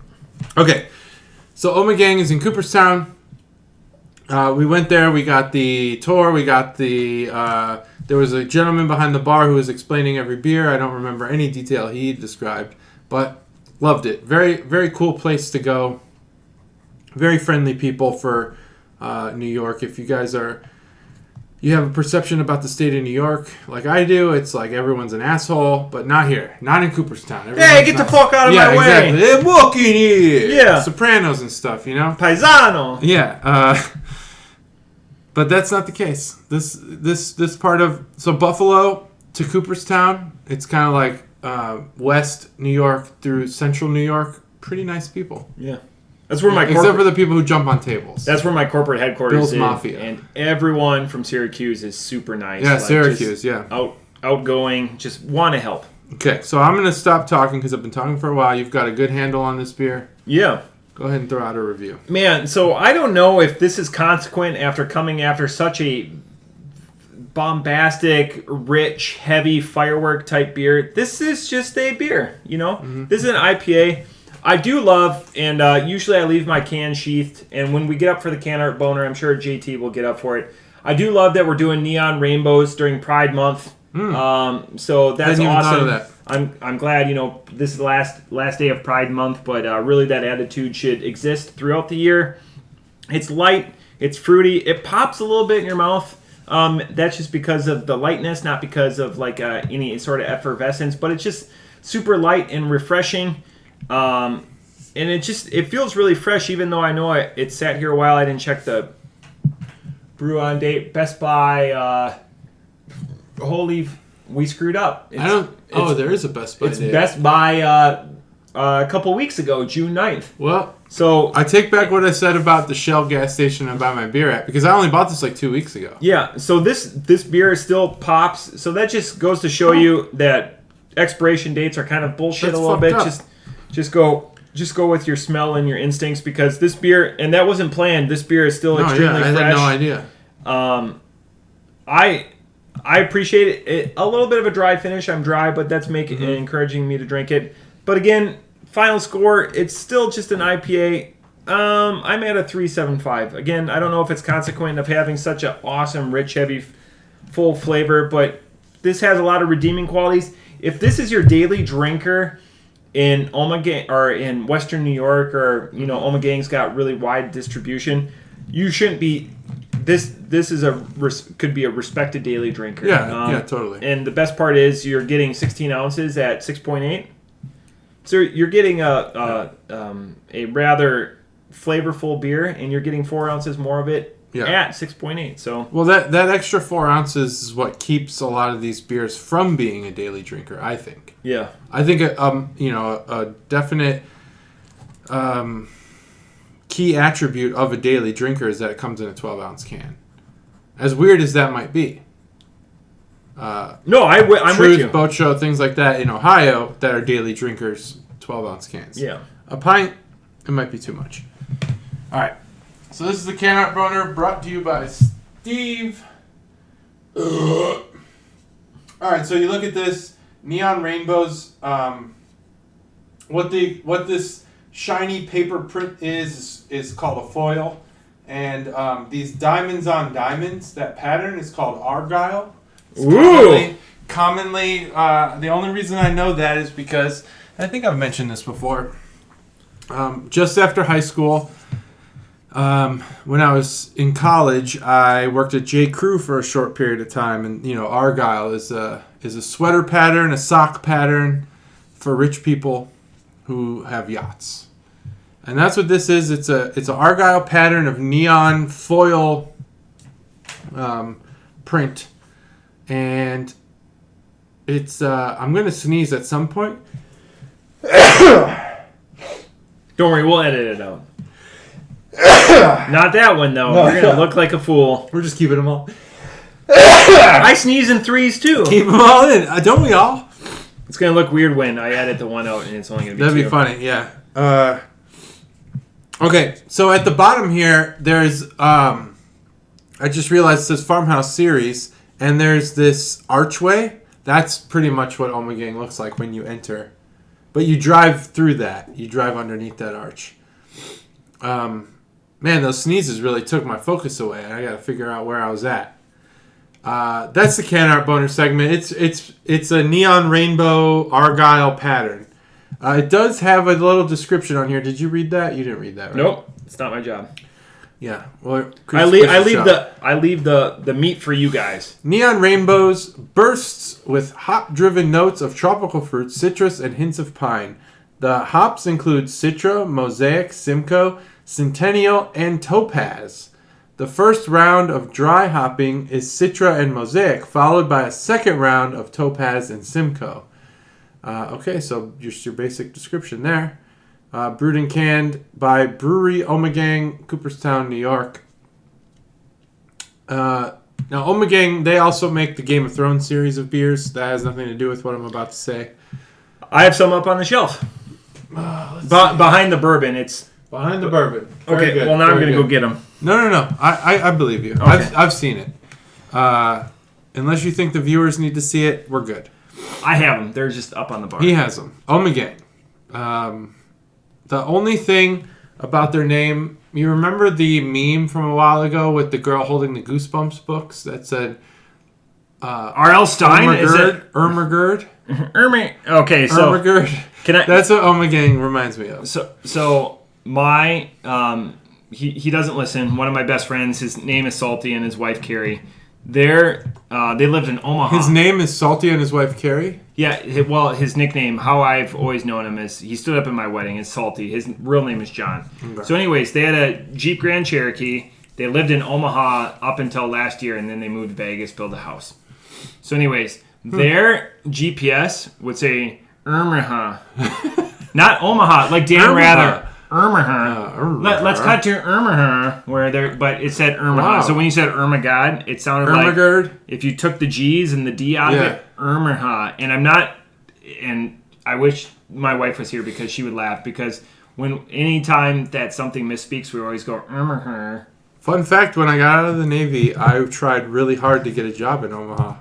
Okay. So Omegang is in Cooperstown. We went there. We got the tour. We got the... there was a gentleman behind the bar who was explaining every beer. I don't remember any detail he described, but loved it. Very, very cool place to go. Very friendly people for New York. If you guys you have a perception about the state of New York like I do, it's like everyone's an asshole, but not here. Not in Cooperstown. Hey, get the fuck out of my way. Exactly. Hey, walk in here. Yeah. Sopranos and stuff, Paisano. Yeah. But that's not the case. This part of... So Buffalo to Cooperstown, it's kind of like West New York through Central New York. Pretty nice people. Yeah. That's where except for the people who jump on tables. That's where my corporate headquarters Bill's is. Mafia. And everyone from Syracuse is super nice. Yeah, Syracuse, Outgoing, just want to help. Okay, so I'm going to stop talking because I've been talking for a while. You've got a good handle on this beer. Yeah. Go ahead and throw out a review. Man, so I don't know if this is consequent after coming after such a bombastic, rich, heavy firework type beer. This is just a beer, Mm-hmm. This is an IPA. I do love, and usually I leave my can sheathed, and when we get up for the can art boner, I'm sure JT will get up for it. I do love that we're doing neon rainbows during Pride Month. So that's Hadn't even awesome. thought of that. I'm glad, this is the last day of Pride Month, but really that attitude should exist throughout the year. It's light, it's fruity, it pops a little bit in your mouth. That's just because of the lightness, not because of like any sort of effervescence, but it's just super light and refreshing. And it feels really fresh, even though I know it sat here a while. I didn't check the brew on date. Best Buy, holy, we screwed up. There is a Best Buy. It's date. Best Buy a couple weeks ago, June 9th. Well, so I take back what I said about the Shell gas station I buy my beer at because I only bought this like 2 weeks ago. Yeah, so this beer still pops. So that just goes to show you that expiration dates are kind of bullshit. That's a little bit. Up. Just go just go with your smell and your instincts, because this beer, and that wasn't planned, this beer is still extremely fresh. I had no idea. I appreciate it. A little bit of a dry finish. I'm dry, but that's encouraging me to drink it. But again, final score, it's still just an IPA. I'm at a 3.75. Again, I don't know if it's consequent of having such an awesome, rich, heavy, full flavor, but this has a lot of redeeming qualities. If this is your daily drinker in Ommegang or in Western New York, or Ommegang's got really wide distribution, you shouldn't be. This could be a respected daily drinker. Yeah, totally. And the best part is you're getting 16 ounces at 6.8. So you're getting a rather flavorful beer, and you're getting 4 ounces more of it at 6.8. So that extra 4 ounces is what keeps a lot of these beers from being a daily drinker, I think. Yeah. I think a definite key attribute of a daily drinker is that it comes in a 12-ounce can. As weird as that might be. No, I'm with you. Boat Show, things like that in Ohio that are daily drinkers, 12-ounce cans. Yeah. A pint, it might be too much. All right. So this is the Can Art Boner brought to you by Steve. All right, so you look at this neon rainbows. What this shiny paper print is called a foil, and these diamonds on diamonds, that pattern is called argyle. Commonly, the only reason I know that is because I think I've mentioned this before. Just after high school, when I was in college, I worked at J. Crew for a short period of time, and argyle is a sweater pattern, a sock pattern for rich people who have yachts, and that's what this is. It's an argyle pattern of neon foil print, and it's I'm gonna sneeze at some point. Don't worry, we'll edit it out. Not that one, though. No, we're going to look like a fool. We're just keeping them all. I sneeze in threes, too. Keep them all in. Don't we all? It's going to look weird when I edit the one out and it's only going to be That'd two. be funny, yeah. Okay, so at the bottom here, there's... I just realized it says Farmhouse Series, and there's this archway. That's pretty much what Ommegang looks like when you enter. But you drive through that. You drive underneath that arch. Man, those sneezes really took my focus away. I got to figure out where I was at. That's the Can Art Boner segment. It's a neon rainbow argyle pattern. It does have a little description on here. Did you read that? You didn't read that, right? Nope, it's not my job. Yeah, well, I leave the meat for you guys. Neon rainbows bursts with hop-driven notes of tropical fruits, citrus, and hints of pine. The hops include Citra, Mosaic, Simcoe, Centennial, and Topaz. The first round of dry hopping is Citra and Mosaic, followed by a second round of Topaz and Simcoe. Okay, so just your basic description there. Brewed and canned by Brewery Ommegang, Cooperstown, New York. Now, Ommegang, they also make the Game of Thrones series of beers. That has nothing to do with what I'm about to say. I have some up on the shelf. Behind the bourbon. It's behind the bourbon. Okay, good. Well, now I'm going to go get them. No. I believe you. Okay. I've seen it. Unless you think the viewers need to see it, we're good. I have them. They're just up on the bar. He has them. Ommegang. The only thing about their name, you remember the meme from a while ago with the girl holding the Goosebumps books that said R.L. Stein? Ermagerd? Okay, so... Ermagerd. That's what Ommegang reminds me of. So my... He doesn't listen. One of my best friends, his name is Salty, and his wife, Carrie. They lived in Omaha. His name is Salty and his wife, Carrie? Yeah, well, his nickname, how I've always known him is, he stood up in my wedding, is Salty. His real name is John. Okay. So anyways, they had a Jeep Grand Cherokee. They lived in Omaha up until last year, and then they moved to Vegas, built a house. So anyways, their GPS would say Omaha. Not Omaha, like Dan Rather. Omaha. Let's cut to Omaha, but it said Omaha. Wow. So when you said Ermagod, it sounded like if you took the G's and the D out of it, Omaha. And I wish my wife was here because she would laugh, because anytime that something misspeaks, we always go, Fun fact, when I got out of the Navy, I tried really hard to get a job in Omaha.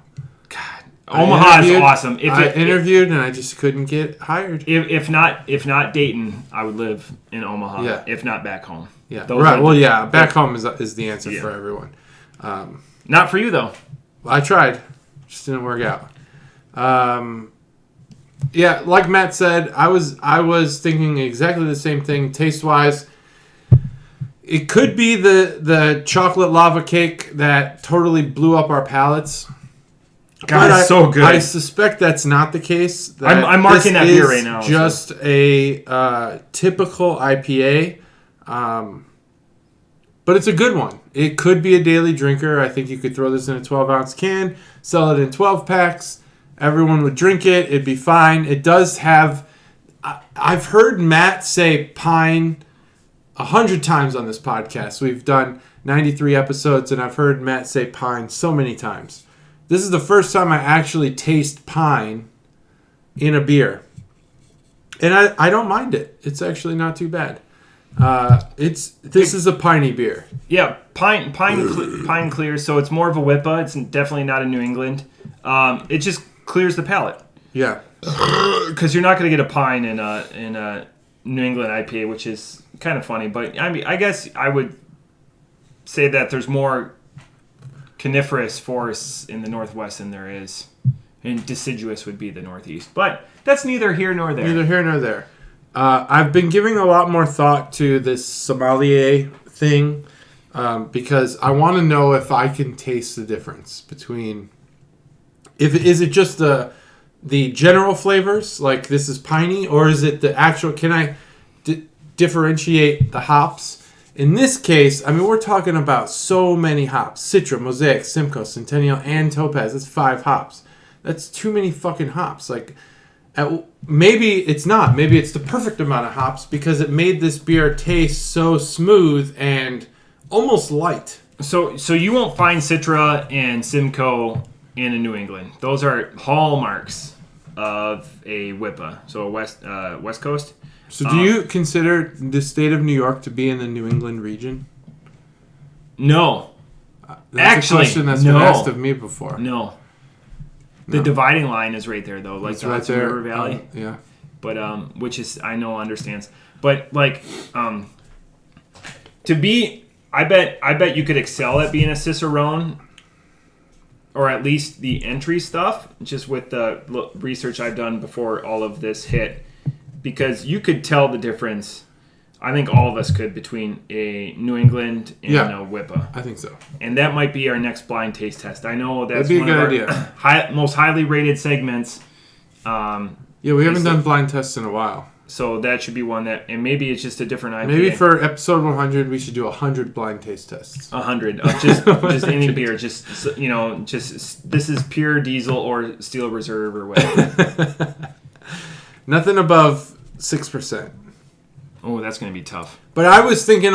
God, Omaha is awesome. I interviewed and I just couldn't get hired. If not Dayton, I would live in Omaha. Yeah. If not back home. Yeah. Right. Well, yeah. Back home is the answer for everyone. Not for you though. I tried, just didn't work out. Yeah, like Matt said, I was thinking exactly the same thing. Taste wise, it could be the chocolate lava cake that totally blew up our palates. God, it's so good. I suspect that's not the case. I'm marking that beer right now. Just a typical IPA, but it's a good one. It could be a daily drinker. I think you could throw this in a 12-ounce can, sell it in 12 packs. Everyone would drink it. It'd be fine. It does have... I've heard Matt say pine 100 times on this podcast. We've done 93 episodes, and I've heard Matt say pine so many times. This is the first time I actually taste pine in a beer. And I don't mind it. It's actually not too bad. This is a piney beer. Yeah, pine clear, so it's more of a WIPA. It's definitely not a New England. It just clears the palate. Yeah, because you're not going to get a pine in a New England IPA, which is kind of funny. But I mean, I guess I would say that there's more coniferous forests in the Northwest than there is, and deciduous would be the Northeast. But that's neither here nor there. Neither here nor there. I've been giving a lot more thought to this sommelier thing because I want to know if I can taste the difference between... Is it just the general flavors, like this is piney, or is it the actual... Can I differentiate the hops? In this case, I mean, we're talking about so many hops. Citra, Mosaic, Simcoe, Centennial, and Topaz. That's 5 hops. That's too many fucking hops. Like, maybe it's not. Maybe it's the perfect amount of hops because it made this beer taste so smooth and almost light. So you won't find Citra and Simcoe in a New England. Those are hallmarks of a WIPA, so a West Coast. So do you consider the state of New York to be in the New England region? No. That's a question that's been asked of me before. No. The dividing line is right there, though, like it's the right there. River Valley. Yeah. But which is I know understands. But like to be, I bet you could excel at being a Cicerone, or at least the entry stuff, just with the research I've done before all of this hit, because you could tell the difference. I think all of us could between a New England and a WIPA. I think so. And that might be our next blind taste test. I know that's That'd be one a of good our most highly rated segments. Yeah, we haven't done blind tests in a while. So that should be one that, and maybe it's just a different IPA. Maybe for episode 100, we should do 100 blind taste tests. 100 of just any beer, just this is pure diesel or steel reserve or whatever. Nothing above 6%. Oh, that's going to be tough. But I was thinking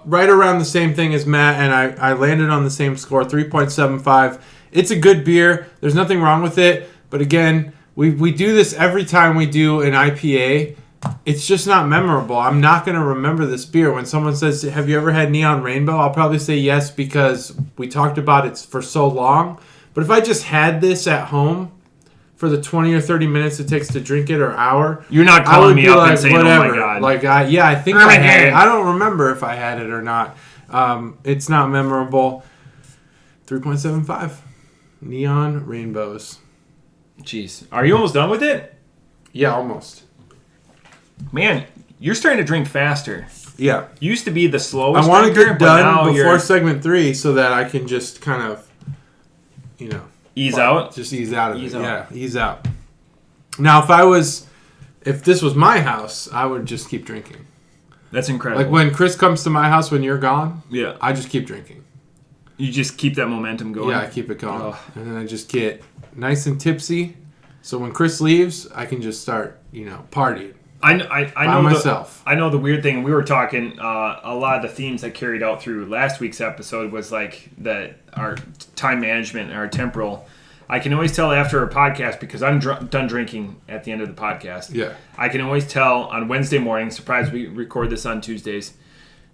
right around the same thing as Matt, and I landed on the same score, 3.75. It's a good beer. There's nothing wrong with it. But again, we do this every time we do an IPA. It's just not memorable. I'm not going to remember this beer. When someone says, have you ever had Neon Rainbow? I'll probably say yes because we talked about it for so long. But if I just had this at home for the 20 or 30 minutes it takes to drink it or hour, you're not calling me up and saying, whatever. Oh my God. Like, I think I had it. I don't remember if I had it or not. It's not memorable. 3.75. Neon Rainbows. Jeez. Are you almost done with it? Yeah, almost. Man, you're starting to drink faster. Yeah. You used to be the slowest I want to get done before segment 3 so that I can just kind of, ease out? Just ease out of it. Yeah, ease out. Now, if this was my house, I would just keep drinking. That's incredible. Like when Chris comes to my house when you're gone, yeah, I just keep drinking. You just keep that momentum going? Yeah, I keep it going. Oh. And then I just get nice and tipsy. So when Chris leaves, I can just start, partying. I know myself. I know the weird thing. We were talking. A lot of the themes that carried out through last week's episode was like our time management and our temporal I can always tell after a podcast because I'm done drinking at the end of the podcast. Yeah. I can always tell on Wednesday morning, surprise, we record this on Tuesdays,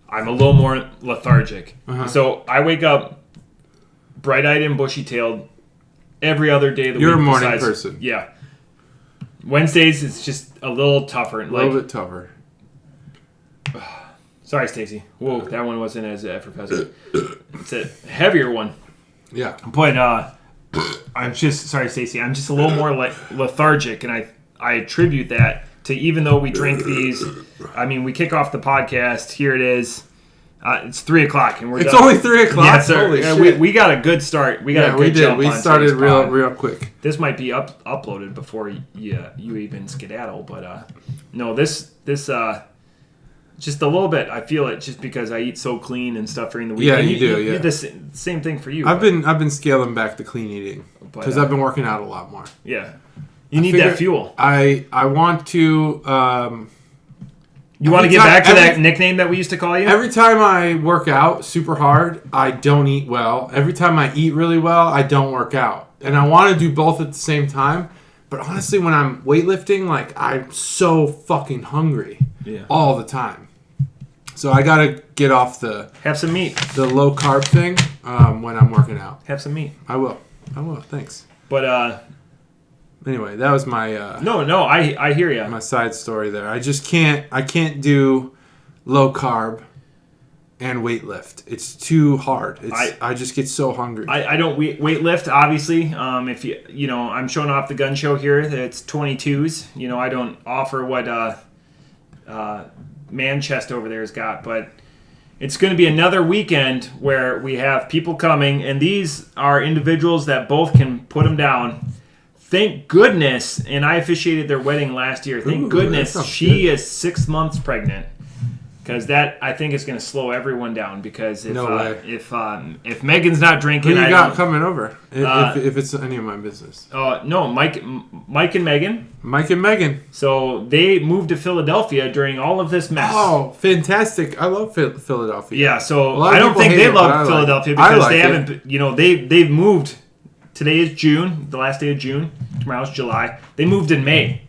I'm a little more lethargic. Uh-huh. So I wake up bright-eyed and bushy-tailed every other day of the week. You're a morning person. Yeah. Wednesdays, it's just a little tougher. A little bit tougher. Sorry, Stacy. Whoa, that one wasn't as effervescent. It's a heavier one. Yeah. But I'm just, sorry, Stacy, I'm just a little more lethargic, and I attribute that to, even though we drink these, I mean, we kick off the podcast, here it is. It's 3 o'clock, and we're done. It's only 3 o'clock? Yeah, sir. Holy shit. We got a good start. We got a good jump we on started today's real quick. This might be uploaded before you even skedaddle, but no, this just a little bit. I feel it just because I eat so clean and stuff during the week. Yeah, you do. Yeah, the same thing for you. I've been scaling back the clean eating because I've been working out a lot more. Yeah, you need that fuel. I want to. You want to get back to that nickname that we used to call you? Every time I work out super hard, I don't eat well. Every time I eat really well, I don't work out. And I want to do both at the same time. But honestly, when I'm weightlifting, like, I'm so fucking hungry all the time. So I got to get off have some meat. The low carb thing when I'm working out. Have some meat. I will. Thanks. But anyway, that was my No, I hear you. My side story there. I can't do low carb and weightlift. It's too hard. I just get so hungry. I don't weightlift, obviously. If you know, I'm showing off the gun show here. It's 22s. You know, I don't offer what man chest over there has got, but it's going to be another weekend where we have people coming, and these are individuals that both can put them down. Thank goodness, and I officiated their wedding last year. Thank goodness she is 6 months pregnant, because that, I think, is going to slow everyone down. Because if Megan's not drinking, who you got coming over? If it's any of my business. No, Mike and Megan. Mike and Megan. So they moved to Philadelphia during all of this mess. Oh, fantastic! I love Philadelphia. Yeah, so I don't think they love Philadelphia because they haven't. You know, they've moved. Today is June, the last day of June. Tomorrow's July. They moved in May.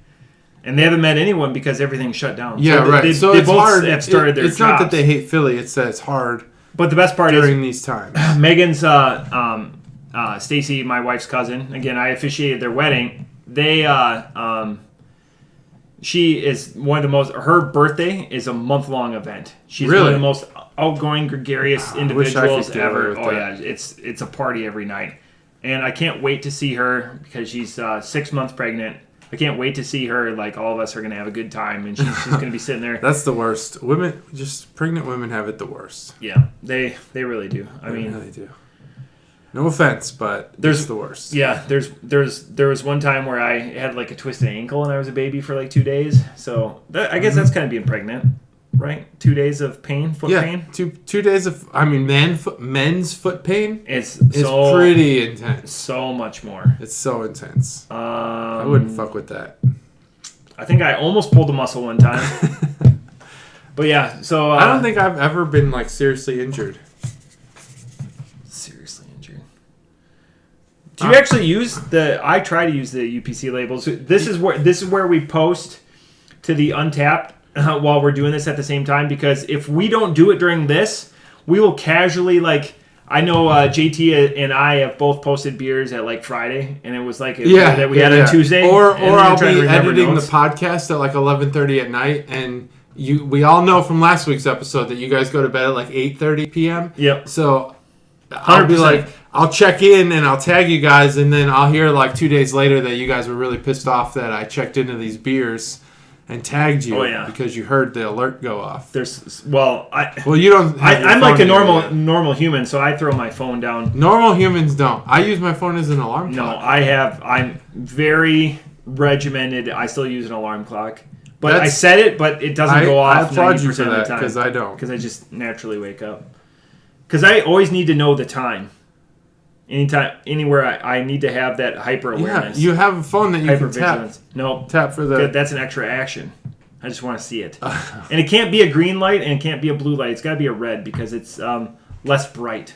And they haven't met anyone because everything's shut down. Yeah, so right. They so it's both hard. Have started their it's jobs. Not that they hate Philly. It's that it's hard. But the best part during these times. Megan's, Stacy, my wife's cousin. Again, I officiated their wedding. They, she is one of the most. Her birthday is a month-long event. She's one of the most outgoing, gregarious individuals ever. Oh yeah, it's a party every night. And I can't wait to see her because she's 6 months pregnant. I can't wait to see her. Like, all of us are going to have a good time, and she's going to be sitting there. That's the worst. Pregnant women have it the worst. Yeah, they really do. I mean, they do. No offense, but it's the worst. Yeah, there was one time where I had like a twisted ankle and I was a baby for like 2 days. So I guess that's kind of being pregnant. Right, 2 days of pain, foot pain. Two days of, I mean, men's foot pain. It's pretty intense. So much more. It's so intense. I wouldn't fuck with that. I think I almost pulled a muscle one time. But yeah, so I don't think I've ever been like seriously injured. Seriously injured. Do you actually use I try to use the UPC labels. This is where we post to the Untapped. While we're doing this at the same time, because if we don't do it during this, we will casually, like, I know JT and I have both posted beers at like Friday, and it was like that we had on Tuesday. Or I'll be editing the podcast at like 11:30 at night, and we all know from last week's episode that you guys go to bed at like 8:30 p.m. Yep. So I'll be like, I'll check in and I'll tag you guys, and then I'll hear like 2 days later that you guys were really pissed off that I checked into these beers and tagged you because you heard the alert go off. You don't. I'm like a normal human, so I throw my phone down. Normal humans don't. I use my phone as an alarm clock. No, I'm very regimented. I still use an alarm clock, but I set it, but it doesn't go off. I applaud you for that because I don't. Because I just naturally wake up. Because I always need to know the time. Anytime, anywhere, I need to have that hyper awareness. Yeah, you have a phone that you can tap. No, tap for the. That's an extra action. I just want to see it, and it can't be a green light and it can't be a blue light. It's got to be a red because it's less bright.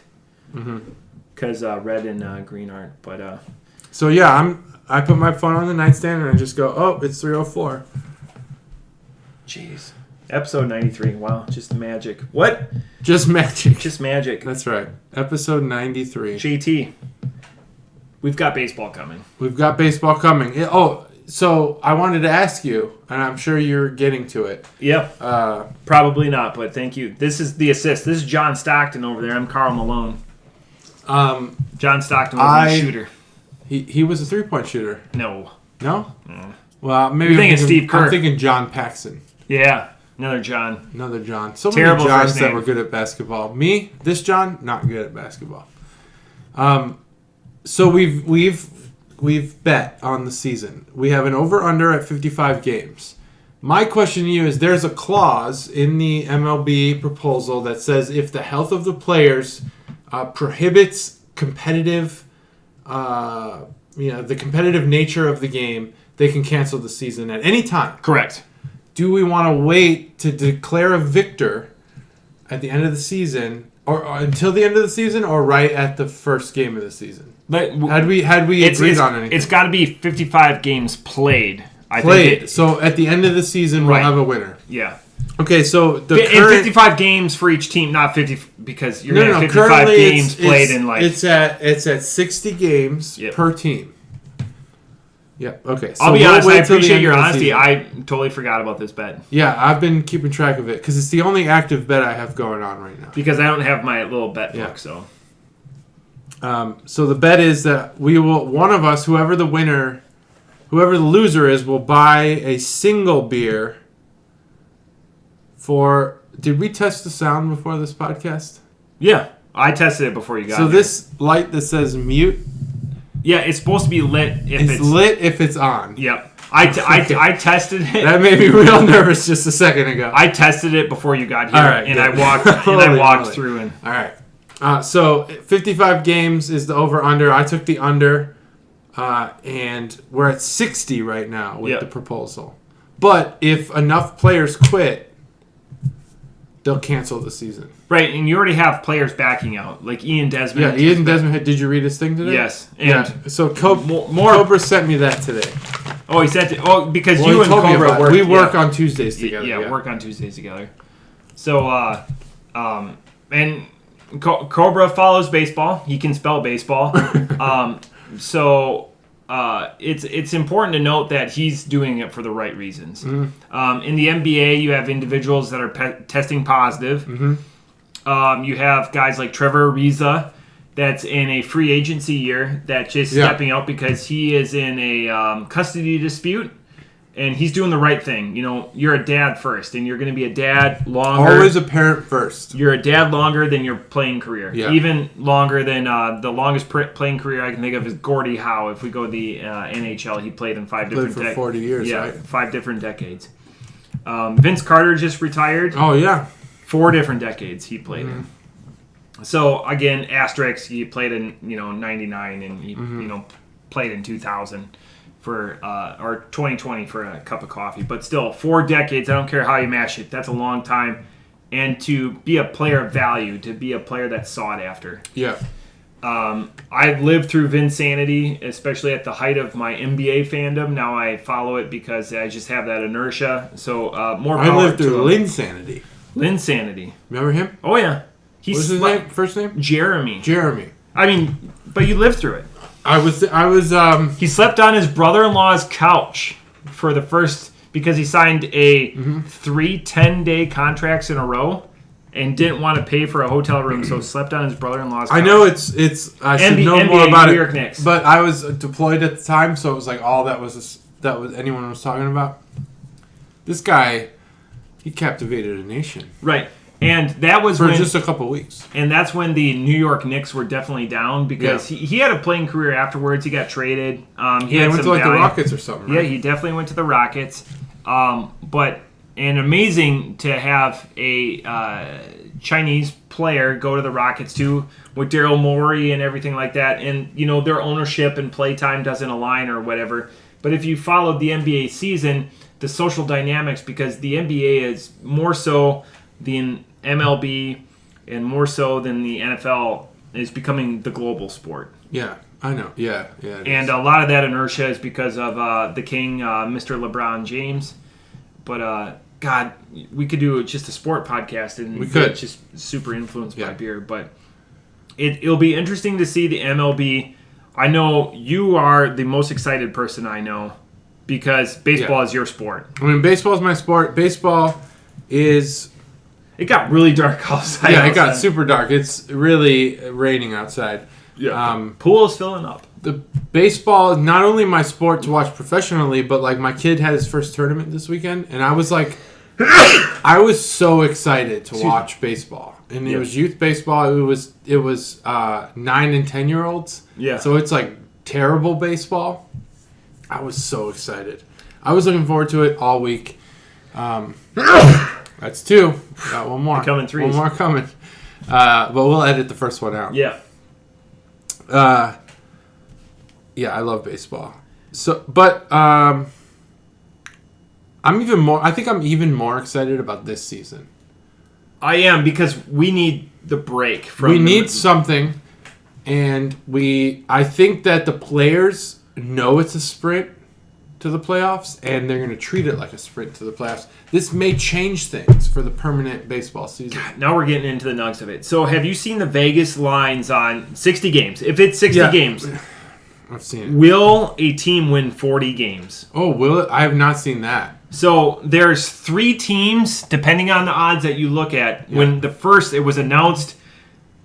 Because red and green aren't. But So yeah, I put my phone on the nightstand and I just go, oh, it's 3:04. Jeez. Episode 93. Wow, just magic. What? Just magic. Just magic. That's right. Episode 93. JT. We've got baseball coming. So I wanted to ask you, and I'm sure you're getting to it. Yep. Probably not, but thank you. This is the assist. This is John Stockton over there. I'm Carl Malone. John Stockton was a shooter. He was a 3-point shooter. No? Well, maybe I'm thinking Steve Kerr. I'm thinking John Paxson. Yeah. Another John. So terrible many Johns first name. that were good at basketball. This John, not good at basketball. So we've bet on the season. We have an over/under at 55 games. My question to you is: there's a clause in the MLB proposal that says if the health of the players prohibits competitive, the competitive nature of the game, they can cancel the season at any time. Correct. Do we want to wait to declare a victor at the end of the season, or until the end of the season, or right at the first game of the season? Had we agreed on anything? It's got to be 55 games played. So at the end of the season, we'll have a winner. Yeah. Okay, so in 55 games for each team, not 50, because you're going to have 55 games played in like... It's at 60 games per team. Yeah, okay. So I'll be honest, I appreciate your honesty. I totally forgot about this bet. Yeah, I've been keeping track of it, because it's the only active bet I have going on right now. Because I don't have my little bet book, so... So the bet is that one of us, whoever the loser is, will buy a single beer for... Did we test the sound before this podcast? Yeah, I tested it before you got here. So this light that says mute... Yeah, it's supposed to be lit if it's... lit if it's on. Yep. I tested it. That made me real nervous just a second ago. I tested it before you got here, and I walked through and... All right. So 55 games is the over/under. I took the under, and we're at 60 right now with the proposal. But if enough players quit, they'll cancel the season. Right, and you already have players backing out, like Ian Desmond. Yeah, Ian Desmond. Did you read his thing today? Yes. And so Cobra sent me that today. Oh, he sent it. Oh, because you and Cobra work. We work on Tuesdays together. Yeah, work on Tuesdays together. So, and Cobra follows baseball. He can spell baseball. It's important to note that he's doing it for the right reasons. Mm-hmm. In the NBA, you have individuals that are testing positive. Mm-hmm. You have guys like Trevor Ariza that's in a free agency year that's just stepping out because he is in a custody dispute. And he's doing the right thing. You know, you're a dad first, and you're going to be a dad longer. Always a parent first. You're a dad longer than your playing career. Yeah. Even longer than the longest playing career I can think of is Gordie Howe. If we go to the NHL, he played in 5 different decades. Played for 40 years, right? 5 different decades. Vince Carter just retired. Oh, yeah. 4 different decades he played in. So, again, asterisk, he played in, 99, and he, played in 2000. Or 2020 for a cup of coffee. But still, 4 decades, I don't care how you mash it, that's a long time. And to be a player of value, to be a player that's sought after. Yeah. I lived through Vinsanity, especially at the height of my NBA fandom. Now I follow it because I just have that inertia. So more power to him. I lived through Linsanity. Linsanity. Remember him? Oh, yeah. What's his name? First name? Jeremy. I mean, but you lived through it. I was. He slept on his brother-in-law's couch for the first because he signed a 3 10-day contracts in a row and didn't want to pay for a hotel room, so slept on his brother-in-law's couch. I know it's. I should know NBA, more about New York Knicks. But I was deployed at the time, so it was like all that was anyone was talking about. This guy, he captivated a nation. Right. And that was for just a couple weeks. And that's when the New York Knicks were definitely down because he had a playing career afterwards. He got traded. He went to the Rockets or something. Right? Yeah, he definitely went to the Rockets. But amazing to have a Chinese player go to the Rockets too, with Daryl Morey and everything like that. And their ownership and playtime doesn't align or whatever. But if you followed the NBA season, the social dynamics, because the NBA is more so the MLB and more so than the NFL, is becoming the global sport. Yeah. I know. Yeah. And a lot of that inertia is because of the king, Mr. LeBron James. But God, we could do just a sport podcast, and we could just super influenced by beer. But it'll be interesting to see the MLB. I know you are the most excited person I know because baseball is your sport. I mean, baseball is my sport. Baseball is. It got really dark outside. Yeah, it got super dark. It's really raining outside. Yeah, pool is filling up. The baseball is not only my sport to watch professionally, but like my kid had his first tournament this weekend, and I was like, I was so excited to watch baseball, and it was youth baseball. It was 9 and 10-year-olds. Yeah. So it's like terrible baseball. I was so excited. I was looking forward to it all week. That's 2. Got one more. Coming 3. One more coming. But we'll edit the first one out. Yeah. Yeah, I love baseball. So, but I'm even more. I think I'm even more excited about this season. I am, because we need the break from. We need something, and I think that the players know it's a sprint to the playoffs, and they're going to treat it like a sprint to the playoffs. This may change things for the permanent baseball season. God, now we're getting into the nugs of it. So have you seen the Vegas lines on 60 games? If it's 60 games, I've seen it. Will a team win 40 games? Oh, will it? I have not seen that. So there's 3 teams, depending on the odds that you look at. Yeah. When it was announced,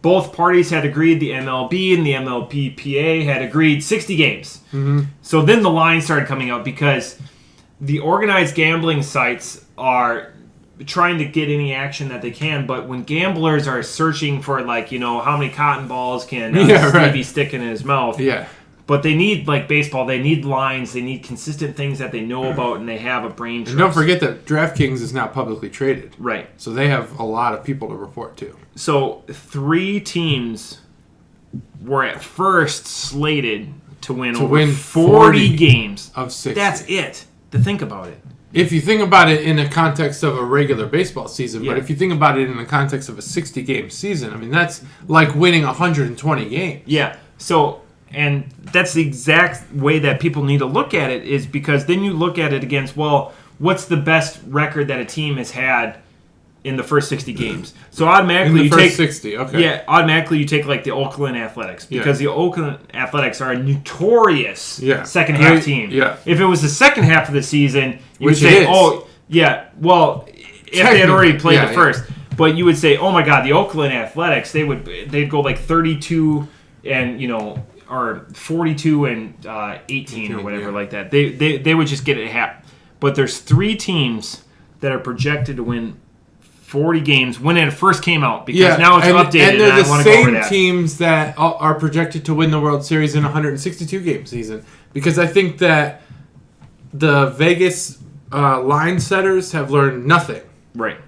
both parties had agreed, the MLB and the MLBPA had agreed 60 games. Mm-hmm. So then the line started coming out because the organized gambling sites are trying to get any action that they can, but when gamblers are searching for, like, how many cotton balls can Stevie stick in his mouth. Yeah. But they need, like baseball, they need lines, they need consistent things that they know about, and they have a brain trust. don't forget that DraftKings is now publicly traded. Right. So they have a lot of people to report to. So 3 teams were at first slated to win 40 games. Of 60. That's it. To think about it. If you think about it in the context of a regular baseball season, but if you think about it in the context of a 60-game season, I mean, that's like winning 120 games. Yeah. So... And that's the exact way that people need to look at it, is because then you look at it against, well, what's the best record that a team has had in the first 60 games? So automatically you take 60, okay. Yeah, automatically you take like the Oakland Athletics, because the Oakland Athletics are a notorious second half team. Yeah. If it was the second half of the season, you would say, oh, yeah, well, if they had already played the first. But you would say, oh my God, the Oakland Athletics, they'd go like 32 and, or 42 and 18 or whatever like that. They would just get it half. But there's 3 teams that are projected to win 40 games when it first came out, because now it's updated. And they're the same teams that are projected to win the World Series in a 162-game season. Because I think that the Vegas line setters have learned nothing. Right.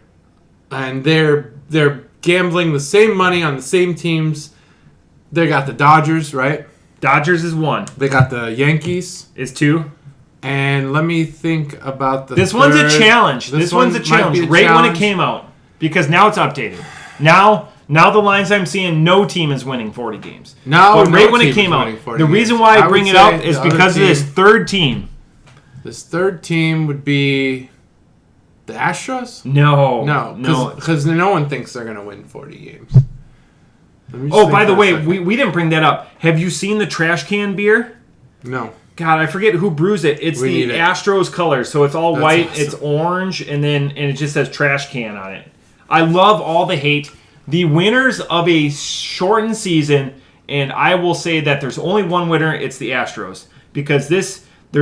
And they're gambling the same money on the same teams. They got the Dodgers, right? Dodgers is 1. They got the Yankees. Is 2. And let me think about the This third. One's a challenge. This one's a challenge. Right when it came out. Because now it's updated. Now the lines I'm seeing, no team is winning 40 games. But right when it came out. The reason why I bring it up is because of this third team. This third team would be the Astros? No. Because no one thinks they're going to win 40 games. Oh, by the way, we didn't bring that up. Have you seen the trash can beer? No. God, I forget who brews it. It's the Astros colors, so it's all white, awesome. It's orange, and it just says trash can on it. I love all the hate. The winners of a shortened season, and I will say that there's only one winner, it's the Astros. Because there's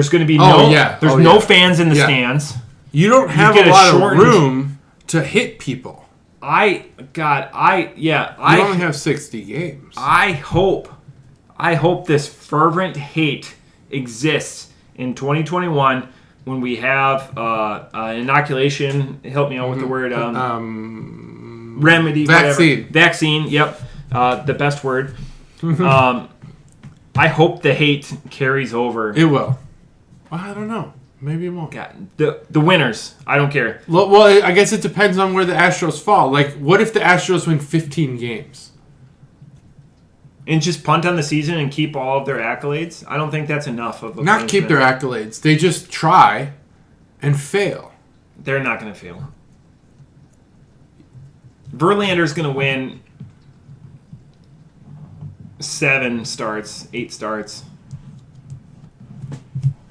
going to be no fans in the stands. You don't have a lot of room to hit people. You only have 60 games. I hope this fervent hate exists in 2021 when we have inoculation. Help me out with the word. Remedy. Vaccine. Whatever. Vaccine. Yep. The best word. I hope the hate carries over. It will. Well, I don't know. Maybe it won't. God, the winners. I don't care. Well, I guess it depends on where the Astros fall. Like, what if the Astros win 15 games? And just punt on the season and keep all of their accolades? I don't think that's enough of a Not punishment. keep their accolades. They just try and fail. They're not going to fail. Verlander's going to win 7 starts, 8 starts.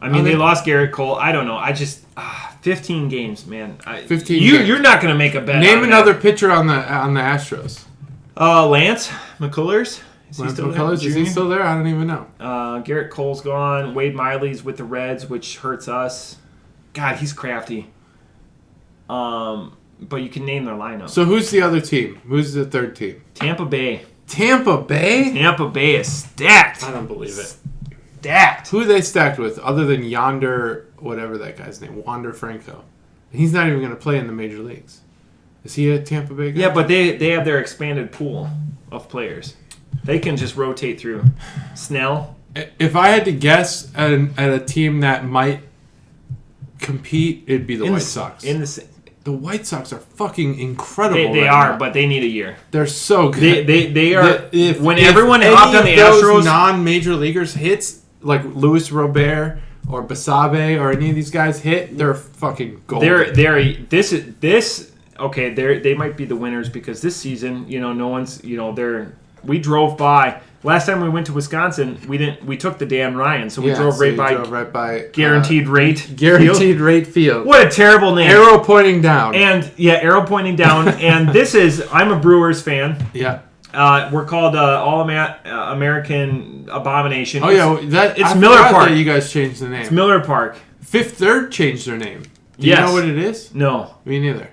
I mean, they lost Garrett Cole. I don't know. I just 15 games, man. 15 games. You're not going to make a bet. Name another pitcher on the Astros. Lance McCullers. Is he still there? I don't even know. Garrett Cole's gone. Wade Miley's with the Reds, which hurts us. God, he's crafty. But you can name their lineup. So who's the other team? Who's the third team? Tampa Bay. Tampa Bay? Tampa Bay is stacked. I don't believe it. Stacked. Who are they stacked with other than Yonder, whatever that guy's name, Wander Franco? He's not even going to play in the major leagues. Is he a Tampa Bay guy? Yeah, but they have their expanded pool of players. They can just rotate through. Snell. If I had to guess at a team that might compete, it'd be the White Sox. The White Sox are fucking incredible. They are, but they need a year. They're so good. They are. If everyone hopped on the Astros, non-major leaguers hits like Luis Robert or Basabe or any of these guys hit, they're fucking golden. They might be the winners because this season, no one's, we drove by. Last time we went to Wisconsin, we took the Dan Ryan, so we drove right by Guaranteed Rate Field. What a terrible name. Arrow pointing down. Arrow pointing down. And I'm a Brewers fan. Yeah. We're called All-American Abomination. Oh, it's Miller Park. That you guys changed the name. It's Miller Park. Fifth Third changed their name. Do you know what it is? No. Me neither.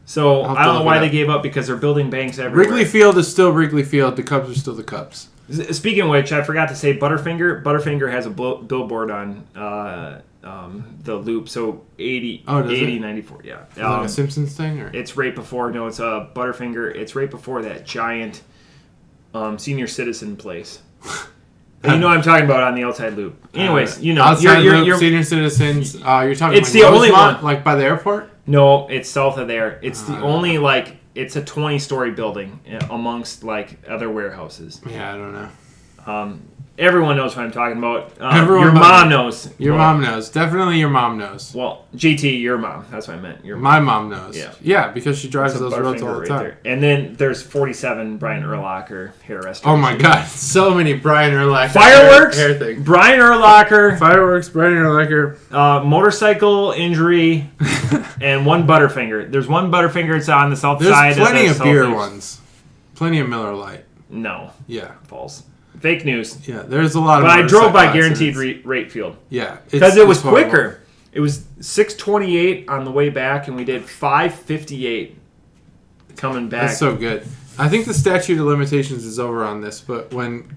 So, I don't know why they gave up because they're building banks everywhere. Wrigley Field is still Wrigley Field. The Cubs are still the Cubs. Speaking of which, I forgot to say Butterfinger. Butterfinger has a billboard on the loop. So 80, 94. Yeah. Is that a Simpsons thing? Or? It's right before. No, it's a Butterfinger. It's right before that giant senior citizen place. You know what I'm talking about on the outside loop. Anyways, outside loop, senior citizens. You're talking. It's the only one, like by the airport. No, it's south of there. It's the only it's a 20-story building amongst other warehouses. Yeah, I don't know. Everyone knows what I'm talking about. Your mom knows. Your mom knows. Definitely your mom knows. Well, GT, your mom. That's what I meant. My mom knows. Yeah, because she drives those roads all the time. There. And then there's 47 Brian Urlacher hair restoration. Oh my God, so many Brian Urlacher fireworks. Hair things. Brian Urlacher. Fireworks. Brian Urlacher. Motorcycle injury, and one Butterfinger. There's one Butterfinger. It's on the south side. There's plenty of beer ones. Plenty of Miller Lite. No. Yeah. False. Fake news. Yeah, there's a lot of. But I drove by Guaranteed Rate Field. Yeah, because it was quicker. It was 6:28 on the way back, and we did 5:58 coming back. That's so good. I think the statute of limitations is over on this, but when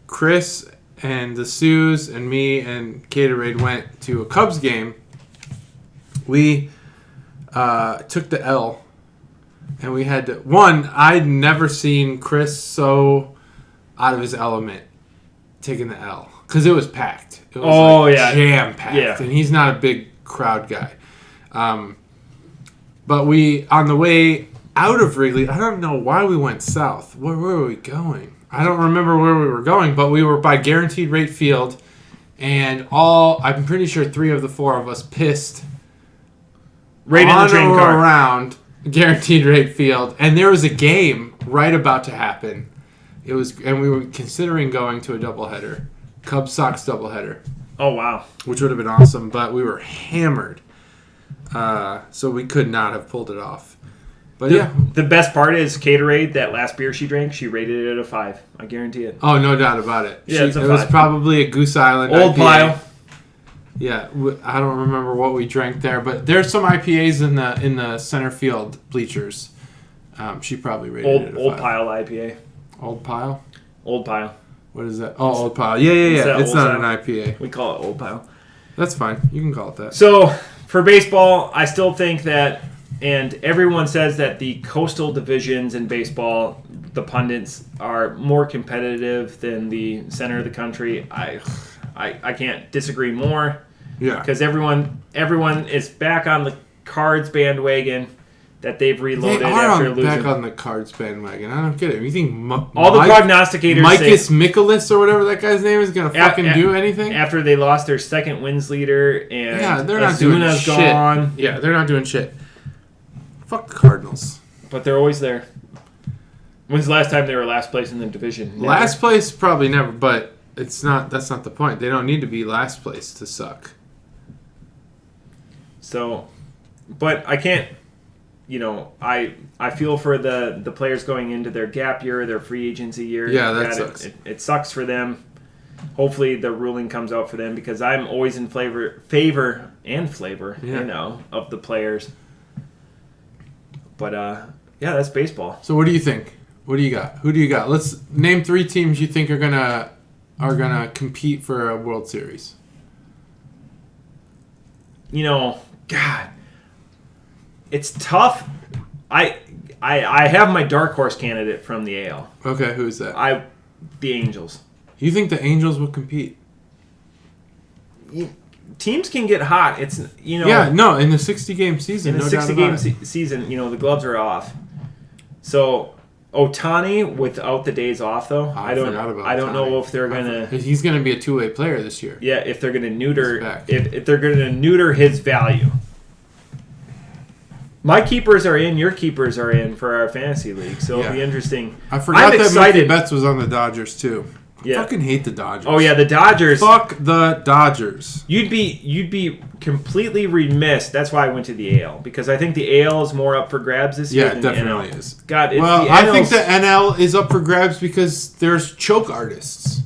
Chris and the Sues and me and Gatorade went to a Cubs game, we took the L, and we had to. I'd never seen Chris so out of his element taking the L because it was packed. It was jam packed, and he's not a big crowd guy. But we on the way out of Wrigley, I don't know why we went south. Where were we going? I don't remember where we were going, but we were by Guaranteed Rate Field, and I'm pretty sure 3 of the 4 of us pissed right in the train car around Guaranteed Rate Field, and there was a game right about to happen. And we were considering going to a doubleheader, Cubs Sox doubleheader. Oh wow! Which would have been awesome, but we were hammered, so we could not have pulled it off. But the best part is Gatorade. That last beer she drank, she rated it a 5. I guarantee it. Oh, no doubt about it. Yeah, it's a 5. It was probably a Goose Island Old IPA. Pile. Yeah, I don't remember what we drank there, but there's some IPAs in the center field bleachers. She probably rated it a 5. Old Pile IPA. Old Pile? Old Pile. What is that? Oh, Old Pile. Yeah. It's not an IPA. We call it Old Pile. That's fine. You can call it that. So, for baseball, I still think that, and everyone says that the coastal divisions in baseball, the pundits, are more competitive than the center of the country. I can't disagree more. Yeah. Because everyone is back on the Cards bandwagon. that they've reloaded They are after losing. back on the Cards bandwagon. I don't get it. You think all the prognosticators Micus Mikolas or whatever that guy's name is going to fucking do anything? After they lost their second wins leader and they're not doing shit. Gone. Yeah, they're not doing shit. Fuck the Cardinals. But they're always there. When's the last time they were last place in the division? Never. Last place, probably never, but that's not the point. They don't need to be last place to suck. So, but I can't, I feel for the players going into their gap year, their free agency year. Yeah, that sucks. It sucks for them. Hopefully the ruling comes out for them because I'm always in favor of the players. But, yeah, that's baseball. So what do you think? What do you got? Who do you got? Let's name 3 teams you think are gonna compete for a World Series. God, it's tough. I have my dark horse candidate from the AL. Okay, who's that? The Angels. You think the Angels will compete? Teams can get hot. It's in the 60-game season. In the 60-game season, the gloves are off. So Ohtani without the days off though, I don't know if they're gonna. He's gonna be a 2-way player this year. Yeah, if they're gonna neuter if they're gonna neuter his value. My keepers are in. Your keepers are in for our fantasy league, so it'll be interesting. I forgot that Mookie Betts was on the Dodgers too. I fucking hate the Dodgers. Oh yeah, the Dodgers. Fuck the Dodgers. You'd be completely remiss. That's why I went to the AL because I think the AL is more up for grabs this year. Yeah, it definitely is. God, I think the NL is up for grabs because there's choke artists.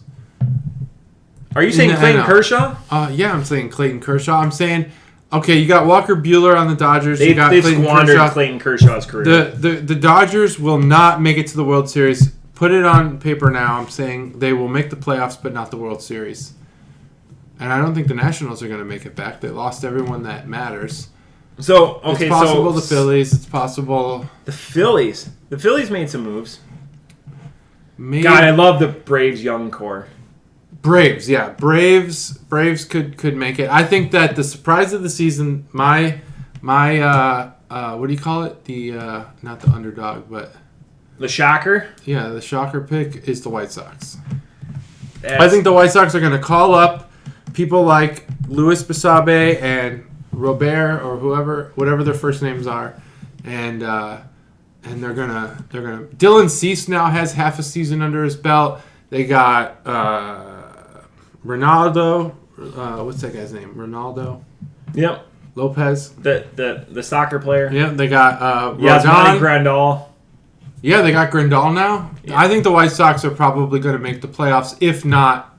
Are you saying Clayton Kershaw? Yeah, I'm saying Clayton Kershaw. I'm saying, okay, you got Walker Buehler on the Dodgers. They've squandered Kershaw. Clayton Kershaw's career. The Dodgers will not make it to the World Series. Put it on paper now. I'm saying they will make the playoffs, but not the World Series. And I don't think the Nationals are going to make it back. They lost everyone that matters. So, okay, it's possible the Phillies. It's possible the Phillies. The Phillies made some moves. God, I love the Braves young core. Braves, yeah, Braves could make it. I think that the surprise of the season, my what do you call it? The not the underdog, but the shocker. Yeah, the shocker pick is the White Sox. I think the White Sox are going to call up people like Luis Basabe and Robert or whatever their first names are, and they're gonna. Dylan Cease now has half a season under his belt. They got Ronaldo. What's that guy's name? Ronaldo. Yep. Lopez. The soccer player. Yeah, they got Yasmani Grandal. Yeah, they got Grandal now. Yeah. I think the White Sox are probably going to make the playoffs, if not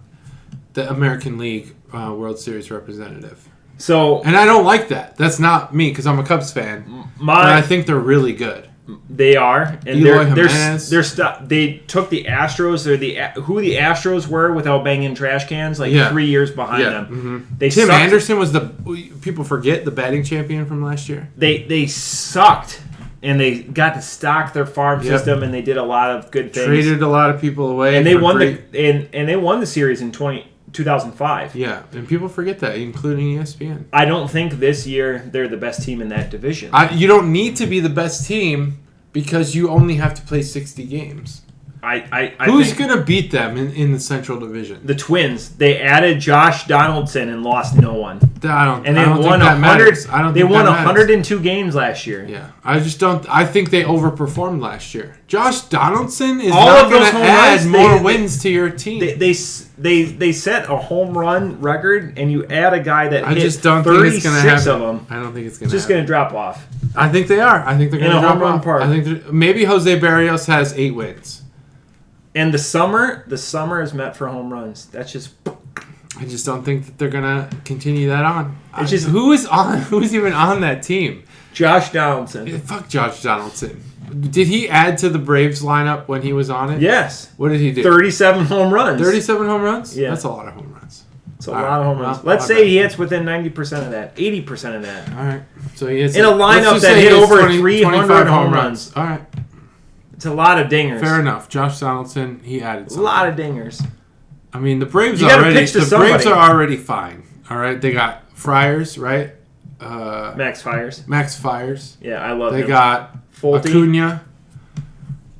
the American League World Series representative. And I don't like that. That's not me because I'm a Cubs fan. But I think they're really good. They are, and they're they took the Astros or who the Astros were without banging trash cans 3 years behind them. Mm-hmm. Tim Anderson was people forget the batting champion from last year. They sucked. And they got to stock their farm system, and they did a lot of good things. Traded a lot of people away, and they won they won the series in 2005. Yeah, and people forget that, including ESPN. I don't think this year they're the best team in that division. You don't need to be the best team because you only have to play 60 games. Who's going to beat them in the Central Division? The Twins. They added Josh Donaldson and lost no one. They won 102 games last year. Yeah, I think they overperformed last year. Josh Donaldson is not going to add more wins to your team. They set a home run record, and you add a guy that hit just don't think it's gonna happen. Of them. I don't think it's going to. Just going to drop off. I think they are. I think they're going to drop off. Park. I think maybe Jose Barrios has 8 wins. And the summer is meant for home runs. That's just. I just don't think that they're gonna continue that on. Who's even on that team? Josh Donaldson. Fuck Josh Donaldson. Did he add to the Braves lineup when he was on it? Yes. What did he do? 37 home runs. 37 home runs? Yeah. That's a lot of home runs. It's a lot of home runs. Let's say he hits within 90% of that, 80% of that. All right. So he hits in a lineup that hit over 300 home runs. All right. It's a lot of dingers. Fair enough. Josh Donaldson, he added something. A lot of dingers. I mean, the Braves are already fine. All right, they got Friars, right? Max Fires. Max Fires. Yeah, I love They him. got Folty. Acuna.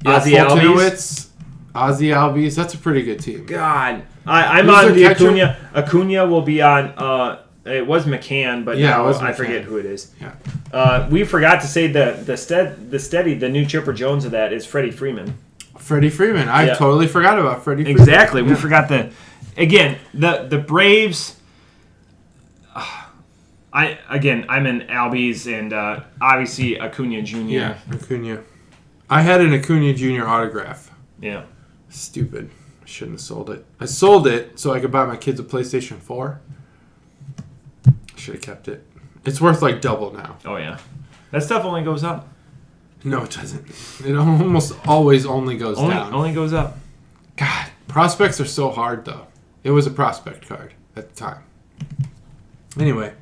Yeah, Ozzy Albies. Ozzy Albies. That's a pretty good team. God. I'm Who's on the their catcher? Acuna. Acuna will be on... it was McCann, but Yeah, now it was I McCann. forget who it is. Yeah. We forgot to say the new Chipper Jones of that is Freddie Freeman. Freddie Freeman. I totally forgot about Freddie Freeman. Exactly. We forgot the Braves. I'm in Albies and obviously Acuna Jr. Yeah, Acuna. I had an Acuna Jr. autograph. Yeah. Stupid. I shouldn't have sold it. I sold it so I could buy my kids a PlayStation 4. I should have kept it. It's worth like double now. Oh, yeah. That stuff only goes up. No, it doesn't. It almost always only goes down. Only goes up. God, prospects are so hard, though. It was a prospect card at the time. Anyway.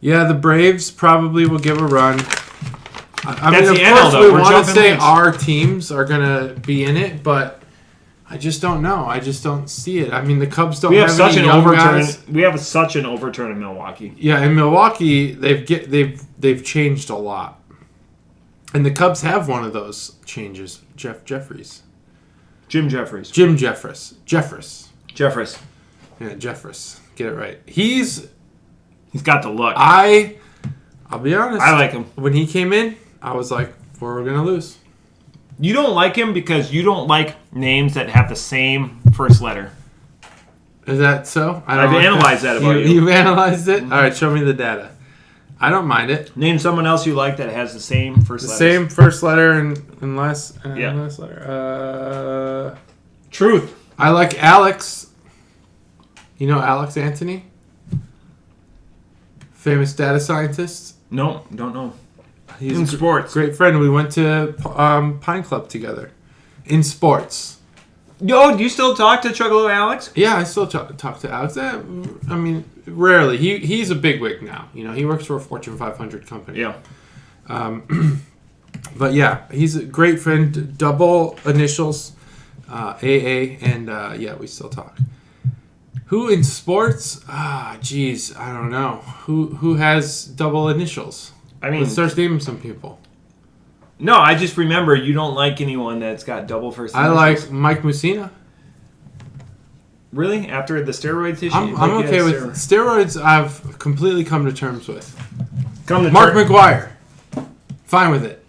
Yeah, the Braves probably will give a run. I mean, of course, we want to say our teams are going to be in it, but I just don't know. I just don't see it. I mean, the Cubs don't have such any young guys. We have such an overturn in Milwaukee. Yeah, in Milwaukee, they've changed a lot. And the Cubs have one of those changes, Jim Jeffries. Yeah, Jeffries. Get it right. He's got the look. I'll be honest. I like him. When he came in, I was like, we're going to lose. You don't like him because you don't like names that have the same first letter. Is that so? I've analyzed that about you. You've analyzed it? Mm-hmm. All right, show me the data. I don't mind it. Name someone else you like that has the same first letter. Same first letter and last letter. Truth. I like Alex. You know Alex Anthony? Famous data scientist? No, don't know. He's in sports. Great friend. We went to Pine Club together. In sports. Yo, do you still talk to Chuggalo Alex? Yeah, I still talk to Alex. I mean, rarely. He's a bigwig now. You know, he works for a Fortune 500 company. Yeah. But yeah, he's a great friend. Double initials, AA, and yeah, we still talk. Who in sports? Geez, I don't know. Who has double initials? I mean, let's start naming some people. No, I just remember you don't like anyone that's got double first initials. I like Mike Mussina. Really? After the steroids issue? I'm okay with steroids. I've completely come to terms with. Mark McGwire. Fine with it.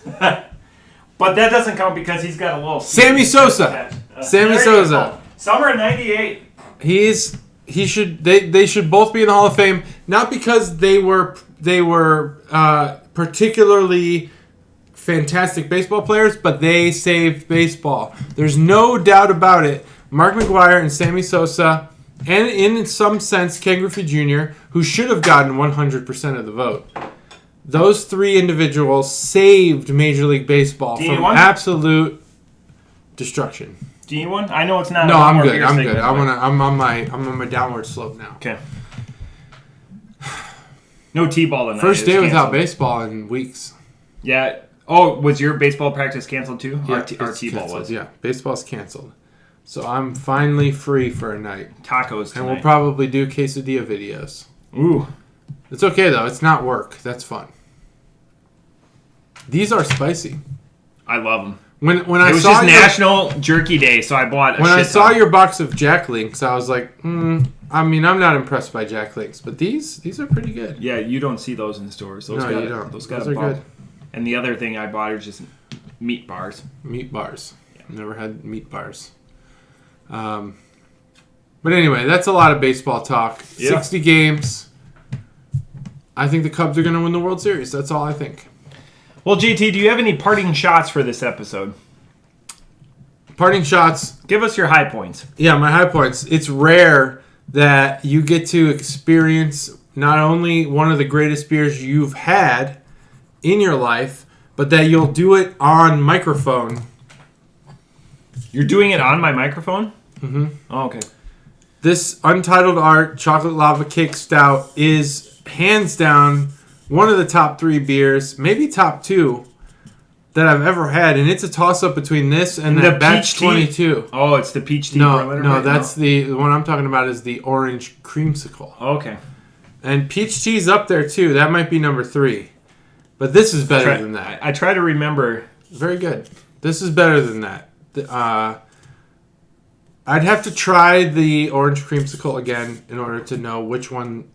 But that doesn't count because he's got a little... Sammy Sosa. Sammy Sosa. Summer of '98. They should both be in the Hall of Fame, not because they were particularly fantastic baseball players, but they saved baseball. There's no doubt about it. Mark McGwire and Sammy Sosa, and in some sense Ken Griffey Jr., who should have gotten 100% of the vote. Those three individuals saved Major League Baseball from absolute destruction. Do you want? I know it's not. No, I'm good. I'm good. I'm on my downward slope now. Okay. No T-ball tonight. First day without baseball in weeks. Yeah. Oh, was your baseball practice canceled too? Yeah, our T-ball was. Yeah, baseball's canceled. So I'm finally free for a night. Tacos tonight. And we'll probably do quesadilla videos. Ooh. It's okay though. It's not work. That's fun. These are spicy. I love them. When it I was saw just National Jerky Day, so I bought. When I saw your box of Jack Links, I was like, I mean, I'm not impressed by Jack Links, but these are pretty good. Yeah, you don't see those in stores. No, you don't. Those are good. And the other thing I bought are just meat bars. Meat bars. Yeah. Never had meat bars. But anyway, that's a lot of baseball talk. Yeah. 60 games. I think the Cubs are going to win the World Series. That's all I think. Well, JT, do you have any parting shots for this episode? Parting shots. Give us your high points. Yeah, my high points. It's rare that you get to experience not only one of the greatest beers you've had in your life, but that you'll do it on microphone. You're doing it on my microphone? Mm-hmm. Oh, okay. This Untitled Art Chocolate Lava Cake Stout is hands down one of the top 3 beers, maybe top 2, that I've ever had, and it's a toss-up between this and that Batch 22. Oh, it's the peach tea. No, that's the one I'm talking about is the orange creamsicle. Okay. And peach tea's up there, too. That might be number 3. But this is better than that. I try to remember. Very good. This is better than that. I'd have to try the orange creamsicle again in order to know which one.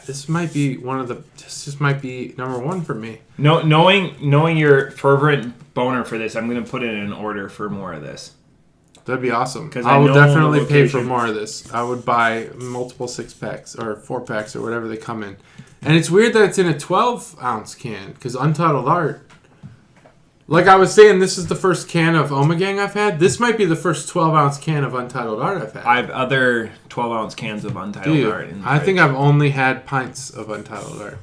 This might be This just might be number 1 for me. No, knowing your fervent boner for this, I'm going to put in an order for more of this. That'd be awesome. I will definitely pay for more of this. I would buy multiple 6-packs or 4-packs or whatever they come in. And it's weird that it's in a 12-ounce can because Untitled Art. Like I was saying, this is the first can of Omegang I've had. This might be the first 12-ounce can of Untitled Art I've had. I have other 12-ounce cans of Untitled Art in the I think I've only had pints of Untitled Art.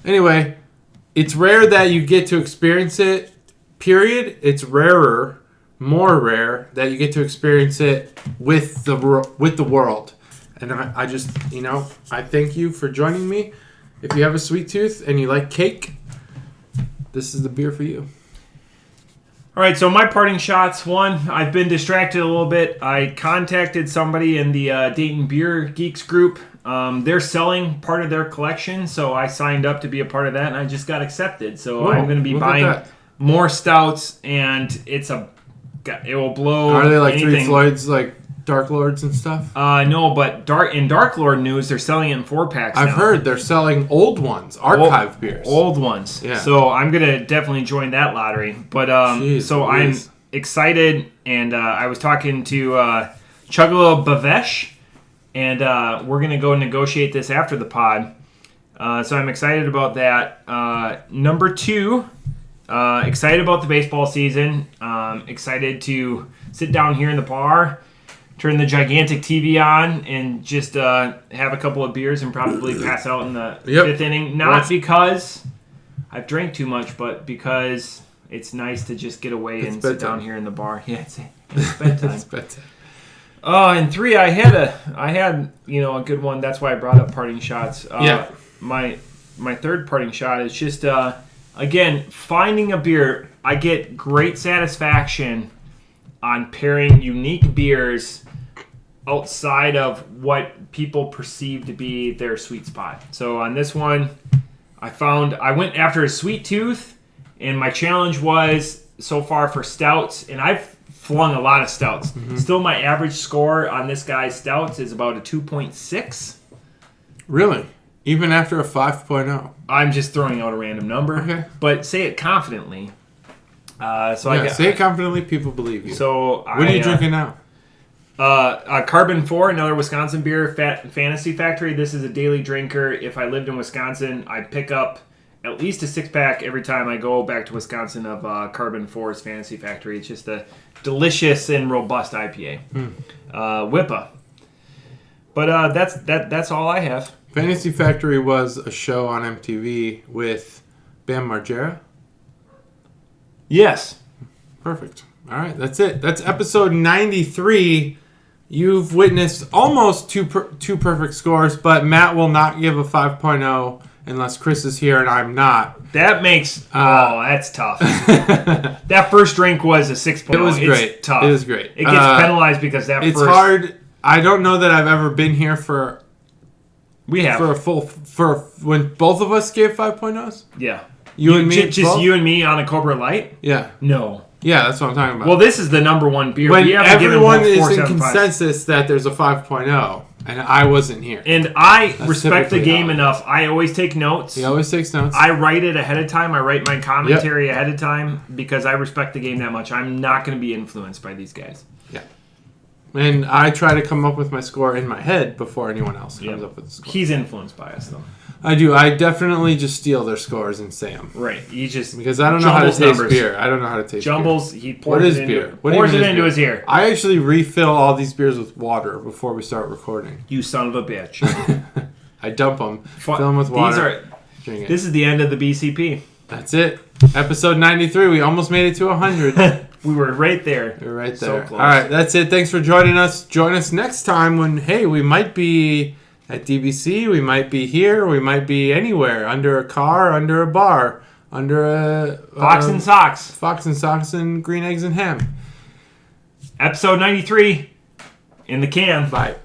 Anyway, it's rare that you get to experience it, period. It's more rare, that you get to experience it with the world. And I just, I thank you for joining me. If you have a sweet tooth and you like cake, this is the beer for you. All right, so my parting shots. 1, I've been distracted a little bit. I contacted somebody in the Dayton Beer Geeks group. They're selling part of their collection, so I signed up to be a part of that, and I just got accepted. So I'm going to be buying more stouts, and it will blow. Are they like anything. 3 Floyds, like Dark Lords and stuff? No, but in Dark Lord news, they're selling it in 4-packs now. I've heard they're selling old ones, archive beers. Old ones. Yeah. So I'm going to definitely join that lottery. But I'm excited, and I was talking to Chugalo Bavesh, and we're going to go negotiate this after the pod. So I'm excited about that. Number 2, excited about the baseball season. Excited to sit down here in the bar, turn the gigantic TV on, and just have a couple of beers and probably pass out in the 5th inning. Not because I've drank too much, but because it's nice to just get away and sit down here in the bar. Yeah, it's bedtime. It's bedtime. And 3, I had a good one. That's why I brought up parting shots. My 3rd parting shot is just again, finding a beer. I get great satisfaction on pairing unique beers outside of what people perceive to be their sweet spot. So on this one, I went after a sweet tooth, and my challenge was so far for stouts, and I've flung a lot of stouts. Mm-hmm. Still, my average score on this guy's stouts is about a 2.6. Really? Even after a 5.0? I'm just throwing out a random number. Okay. But say it confidently. Say it confidently, people believe you. So what are you drinking now? Carbon 4, another Wisconsin beer, Fantasy Factory. This is a daily drinker. If I lived in Wisconsin, I'd pick up at least a 6-pack every time I go back to Wisconsin of Carbon 4's Fantasy Factory. It's just a delicious and robust IPA. WIPA. But that's all I have. Fantasy Factory was a show on MTV with Bam Margera? Yes. Perfect. All right, that's it. That's episode 93. You've witnessed almost two perfect scores, but Matt will not give a 5.0 unless Chris is here and I'm not. That makes... that's tough. That first drink was a 6.0. It was great. It's tough. It was great. It gets penalized because it's hard. I don't know that I've ever been here for... We have. For when both of us gave 5.0s? Yeah. You and me? Just you and me on a Cobra Light? Yeah. No. Yeah, that's what I'm talking about. Well, this is the number one beer. When everyone is in consensus that there's a 5.0, and I wasn't here. And I respect the game enough. I always take notes. He always takes notes. I write it ahead of time. I write my commentary ahead of time because I respect the game that much. I'm not going to be influenced by these guys. Yeah. And I try to come up with my score in my head before anyone else comes up with the score. He's influenced by us, though. I do. I definitely just steal their scores and say them. Right. He just because I don't know how to taste beer. I don't know how to taste Jumbles. Beer. He pours it into his ear. I actually refill all these beers with water before we start recording. You son of a bitch. I dump them, fill them with water. This is the end of the BCP. That's it. Episode 93. We almost made it to 100. We were right there. We were right there. So close. All right. That's it. Thanks for joining us. Join us next time when, hey, we might be at DBC. We might be here. We might be anywhere. Under a car, under a bar, under a... Fox and Socks. Fox and Socks and green eggs and ham. Episode 93 in the can. Bye.